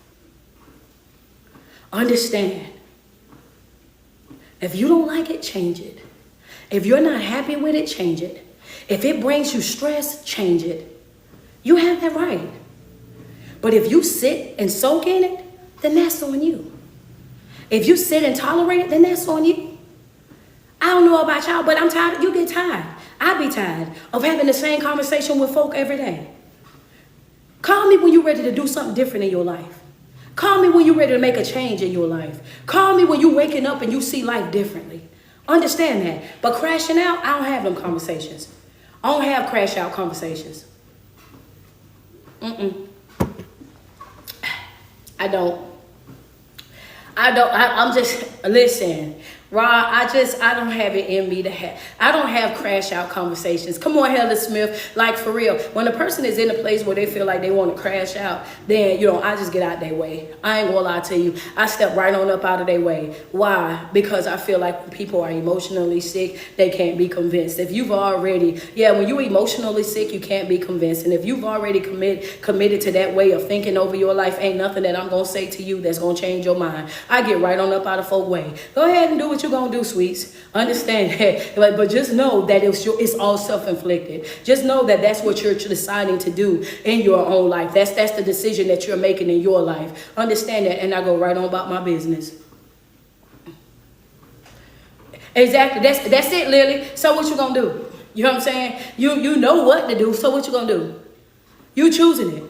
S1: Understand, if you don't like it, change it. If you're not happy with it, change it. If it brings you stress, change it. You have that right. But if you sit and soak in it, then that's on you. If you sit and tolerate it, then that's on you. I don't know about y'all, but I'm tired. You get tired. I be tired of having the same conversation with folk every day. Call me when you're ready to do something different in your life. Call me when you're ready to make a change in your life. Call me when you're waking up and you see life differently. Understand that. But crashing out, I don't have them conversations. I don't have crash out conversations. I don't. I'm just, listen, Rod, I don't have it in me to have, I don't have crash out conversations. Come on, Heather Smith, like for real. When a person is in a place where they feel like they want to crash out, then, I just get out their way. I ain't gonna lie to you. I step right on up out of their way. Why? Because I feel like when people are emotionally sick, they can't be convinced. If you've already, when you're emotionally sick, you can't be convinced. And if you've already committed to that way of thinking over your life, ain't nothing that I'm gonna say to you that's gonna change your mind. I get right on up out of folk way. Go ahead and do what you're gonna do, sweets. Understand that. But just know that it's all self-inflicted. Just know that that's what you're deciding to do in your own life. That's the decision that you're making in your life. Understand that, and I go right on about my business. Exactly. That's it, Lily. So what you gonna do? You know what I'm saying? You know what to do. So what you gonna do? You choosing it.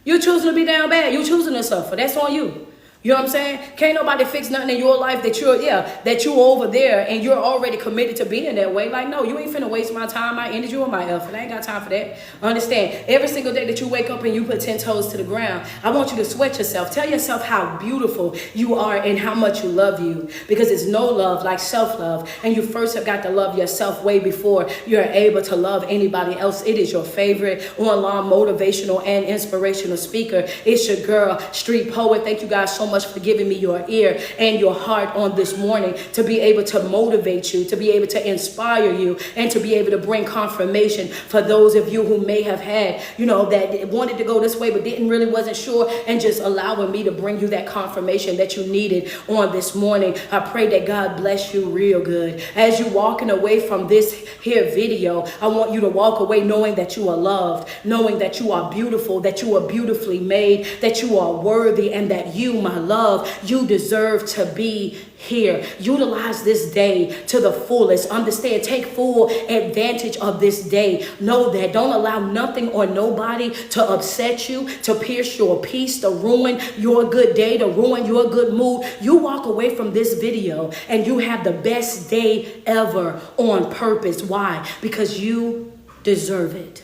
S1: You choosing to be down bad. You choosing to suffer. That's on you. You know what I'm saying? Can't nobody fix nothing in your life that you're over there and you're already committed to being that way. Like, no, you ain't finna waste my time, my energy, or my effort. I ain't got time for that. Understand? Every single day that you wake up and you put 10 toes to the ground, I want you to sweat yourself. Tell yourself how beautiful you are and how much you love you. Because it's no love like self-love. And you first have got to love yourself way before you're able to love anybody else. It is your favorite online motivational and inspirational speaker. It's your girl, Street Poet. Thank you guys so much for giving me your ear and your heart on this morning to be able to motivate you, to be able to inspire you, and to be able to bring confirmation for those of you who may have had, that wanted to go this way but wasn't sure, and just allowing me to bring you that confirmation that you needed on this morning. I pray that God bless you real good. As you walking away from this here video, I want you to walk away knowing that you are loved, knowing that you are beautiful, that you are beautifully made, that you are worthy, and that you, my love, you deserve to be here. Utilize this day to the fullest. Understand, take full advantage of this day. Know that. Don't allow nothing or nobody to upset you, to pierce your peace, to ruin your good day, to ruin your good mood. You walk away from this video and you have the best day ever on purpose. Why? Because you deserve it.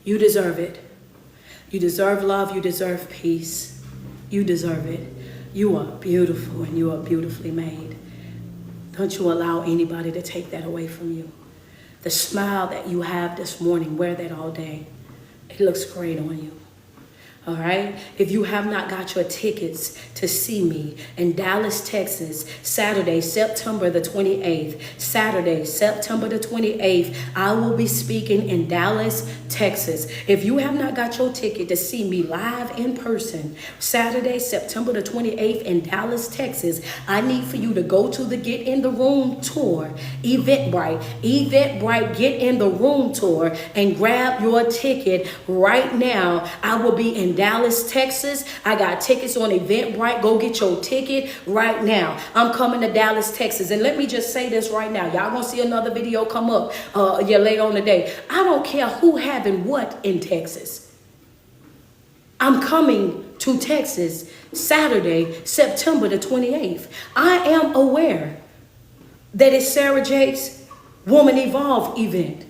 S1: You deserve it. You deserve love. You deserve peace. You deserve it. You are beautiful and you are beautifully made. Don't you allow anybody to take that away from you. The smile that you have this morning, wear that all day. It looks great on you. All right. If you have not got your tickets to see me in Dallas, Texas, Saturday, September the 28th, I will be speaking in Dallas, Texas. If you have not got your ticket to see me live in person, Saturday, September the 28th in Dallas, Texas, I need for you to go to the Get in the Room tour, Eventbrite Get in the Room tour, and grab your ticket right now. I will be in in Dallas, Texas. I got tickets on Eventbrite. Go get your ticket right now. I'm coming to Dallas, Texas. And let me just say this right now. Y'all gonna see another video come up later on today. I don't care who having what in Texas. I'm coming to Texas Saturday, September the 28th. I am aware that it's Sarah Jake's Woman Evolve event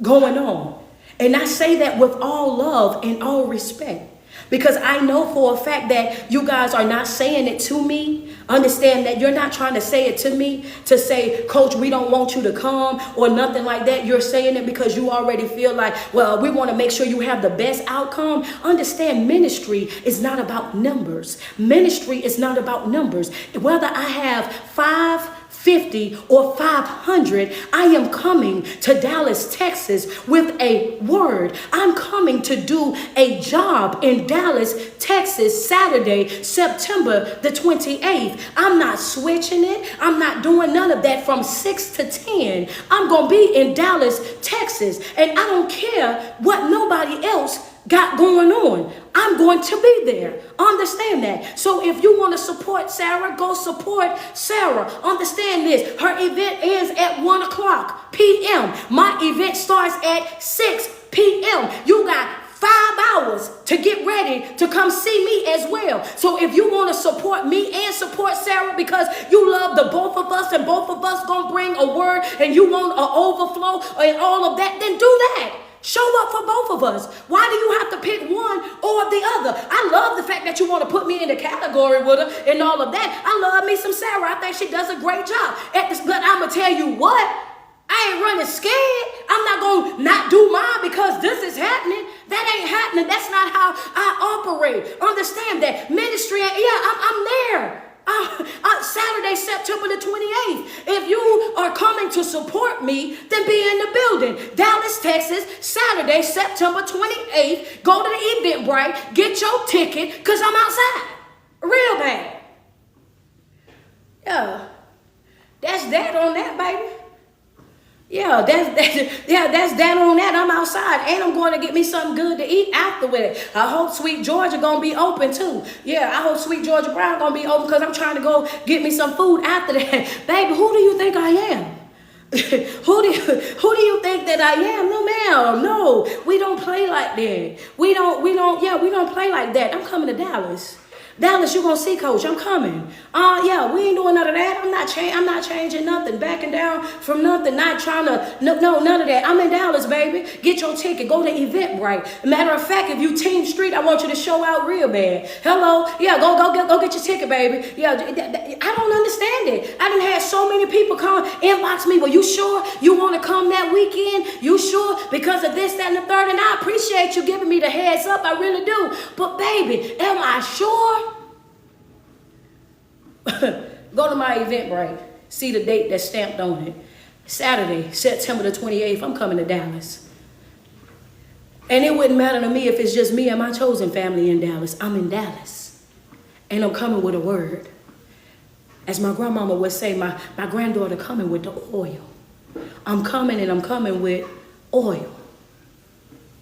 S1: going on. And I say that with all love and all respect, because I know for a fact that you guys are not saying it to me. Understand that you're not trying to say it to me to say, Coach, we don't want you to come or nothing like that. You're saying it because you already feel like, well, we want to make sure you have the best outcome. Understand, ministry is not about numbers. Ministry is not about numbers. Whether I have 550 or 500, I am coming to Dallas, Texas with a word. I'm coming to do a job in Dallas, Texas, Saturday, September the 28th. I'm not switching it. I'm not doing none of that from 6 to 10. I'm going to be in Dallas, Texas, and I don't care what nobody else got going on. I'm going to be there. Understand that. So if you want to support Sarah, go support Sarah. Understand this. Her event ends at 1 o'clock p.m. My event starts at 6 p.m. You got 5 hours to get ready to come see me as well. So if you want to support me and support Sarah because you love the both of us and both of us going to bring a word and you want an overflow and all of that, then do that. Show up for both of us. Why do you have to pick one or the other? I love the fact that you want to put me in the category with her and all of that. I love me some Sarah. I think she does a great job at this. But I'm going to tell you what, I ain't running scared. I'm not going to not do mine because this is happening. That ain't happening. That's not how I operate. Understand that. Ministry, I'm there. Saturday, September the 28th. If you are coming to support me, then be in the building. Dallas, Texas, Saturday, September 28th. Go to the Eventbrite, get your ticket, because I'm outside. Real bad. Yeah. That's that on that, baby. Yeah, that's that on that. I'm outside and I'm going to get me something good to eat afterward. I hope Sweet Georgia gonna be open too. Yeah, I hope Sweet Georgia Brown gonna be open because I'm trying to go get me some food after that. Baby, who do you think I am? who do you think that I am? No, ma'am. No, we don't play like that. We don't play like that. I'm coming to Dallas. Dallas, you gonna see, Coach. I'm coming. Yeah, we ain't doing none of that. I'm not changing nothing, backing down from nothing, not trying to, no, none of that. I'm in Dallas, baby. Get your ticket. Go to Eventbrite. Matter of fact, if you Team Street, I want you to show out real bad. Hello? Yeah, go get your ticket, baby. Yeah, I don't understand it. I done had so many people come inbox me. Well, you sure you want to come that weekend? You sure? Because of this, that, and the third. And I appreciate you giving me the heads up. I really do. But baby, am I sure? Go to my Eventbrite. See the date that's stamped on it. Saturday, September the 28th. I'm coming to Dallas. And it wouldn't matter to me if it's just me and my chosen family in Dallas. I'm in Dallas. And I'm coming with a word. As my grandmama would say, my granddaughter coming with the oil. I'm coming and I'm coming with oil.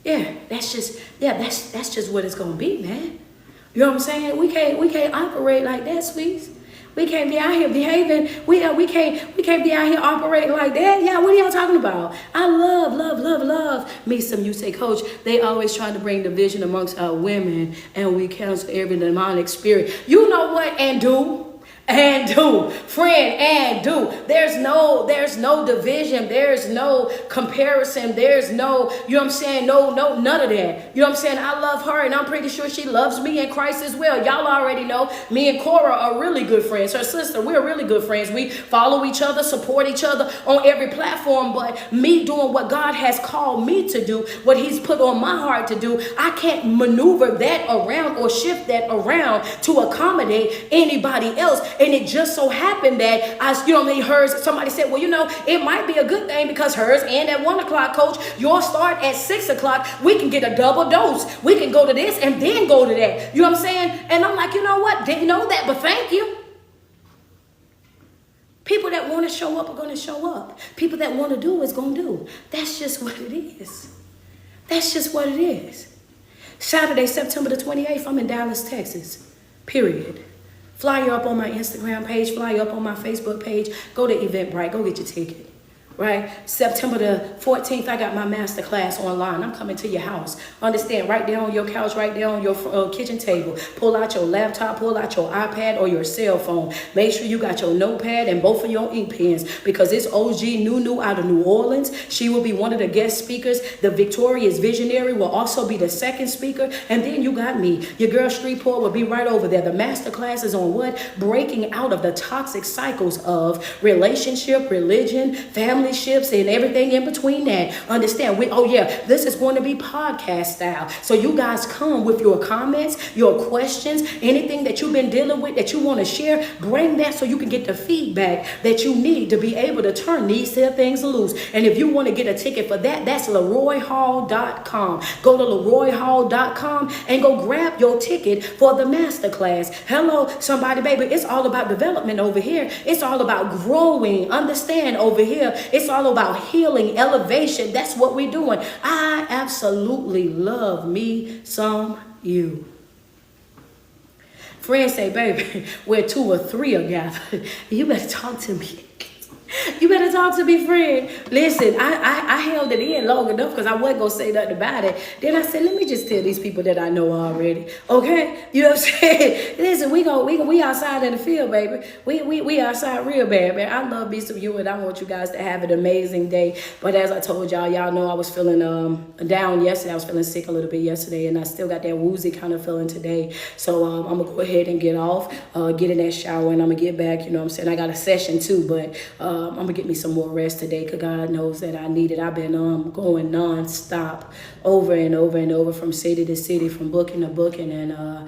S1: Yeah, that's just what it's gonna be, man. You know what I'm saying? We can't operate like that, sweets. We can't be out here behaving. We can't be out here operating like that. Yeah, what are y'all talking about? I love me some. You say, Coach, they always try to bring division amongst our women, and we cancel every demonic spirit. You know what? And do. Friend, and do. There's no division. There's no comparison. There's no, you know what I'm saying? No, none of that. You know what I'm saying? I love her and I'm pretty sure she loves me in Christ as well. Y'all already know me and Cora are really good friends. Her sister, we're really good friends. We follow each other, support each other on every platform, but me doing what God has called me to do, what he's put on my heart to do, I can't maneuver that around or shift that around to accommodate anybody else. And it just so happened that hers, somebody said, well, it might be a good thing because hers end at 1 o'clock, Coach. Yours start at 6 o'clock. We can get a double dose. We can go to this and then go to that. You know what I'm saying? And I'm like, you know what? Didn't know that, but thank you. People that want to show up are going to show up. People that want to do is going to do. That's just what it is. That's just what it is. Saturday, September the 28th, I'm in Dallas, Texas. Period. Flyer up on my Instagram page, flyer up on my Facebook page. Go to Eventbrite, go get your ticket. Right? September the 14th, I got my master class online. I'm coming to your house. Understand, right there on your couch, right there on your kitchen table. Pull out your laptop, pull out your iPad or your cell phone. Make sure you got your notepad and both of your ink pens, because it's OG Nunu out of New Orleans. She will be one of the guest speakers. The Victorious Visionary will also be the second speaker. And then you got me. Your girl Streetport will be right over there. The master class is on what? Breaking out of the toxic cycles of relationship, religion, family ships, and everything in between that. Understand, this is going to be podcast style. So you guys come with your comments, your questions, anything that you've been dealing with that you want to share. Bring that so you can get the feedback that you need to be able to turn these here things loose. And if you want to get a ticket for that, that's LeroyHall.com. Go to LeroyHall.com and go grab your ticket for the masterclass. Hello, somebody, baby. It's all about development over here. It's all about growing. Understand, over here, it's all about healing, elevation. That's what we're doing. I absolutely love me some you. Friends say, baby, where two or three are gathered, you better talk to me. You better talk to me, friend. Listen, I held it in long enough because I wasn't going to say nothing about it. Then I said, let me just tell these people that I know already. Okay? You know what I'm saying? Listen, we outside in the field, baby. We outside real bad, man. I love me some you, and I want you guys to have an amazing day. But as I told y'all know I was feeling down yesterday. I was feeling sick a little bit yesterday, and I still got that woozy kind of feeling today. So I'm going to go ahead and get off, get in that shower, and I'm going to get back. You know what I'm saying? I got a session too, but I'm going to get me some more rest today because God knows that I need it. I've been going non-stop over and over and over from city to city, from booking to booking. And I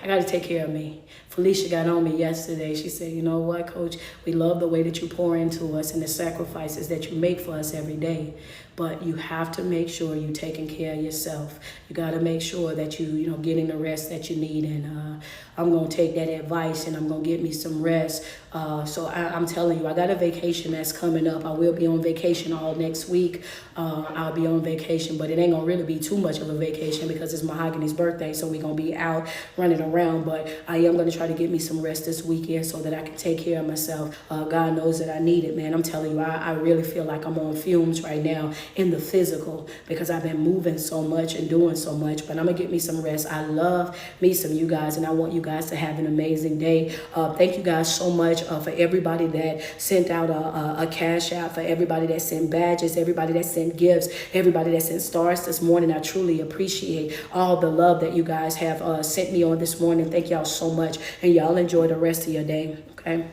S1: got to take care of me. Felicia got on me yesterday. She said, you know what, Coach? We love the way that you pour into us and the sacrifices that you make for us every day. But you have to make sure you're taking care of yourself. You got to make sure that you getting the rest that you need. And I'm going to take that advice and I'm going to get me some rest. So I'm telling you, I got a vacation that's coming up. I will be on vacation all next week. I'll be on vacation, but it ain't going to really be too much of a vacation because it's Mahogany's birthday. So we're going to be out running around. But I am going to try to get me some rest this weekend so that I can take care of myself. God knows that I need it, man. I'm telling you, I really feel like I'm on fumes right now in the physical because I've been moving so much and doing so much. But I'm going to get me some rest. I love me some you guys, and I want you guys to have an amazing day. Thank you guys so much for everybody that sent out a cash out, for everybody that sent badges, everybody that sent gifts, everybody that sent stars this morning. I truly appreciate all the love that you guys have sent me on this morning. Thank y'all so much, and y'all enjoy the rest of your day. Okay.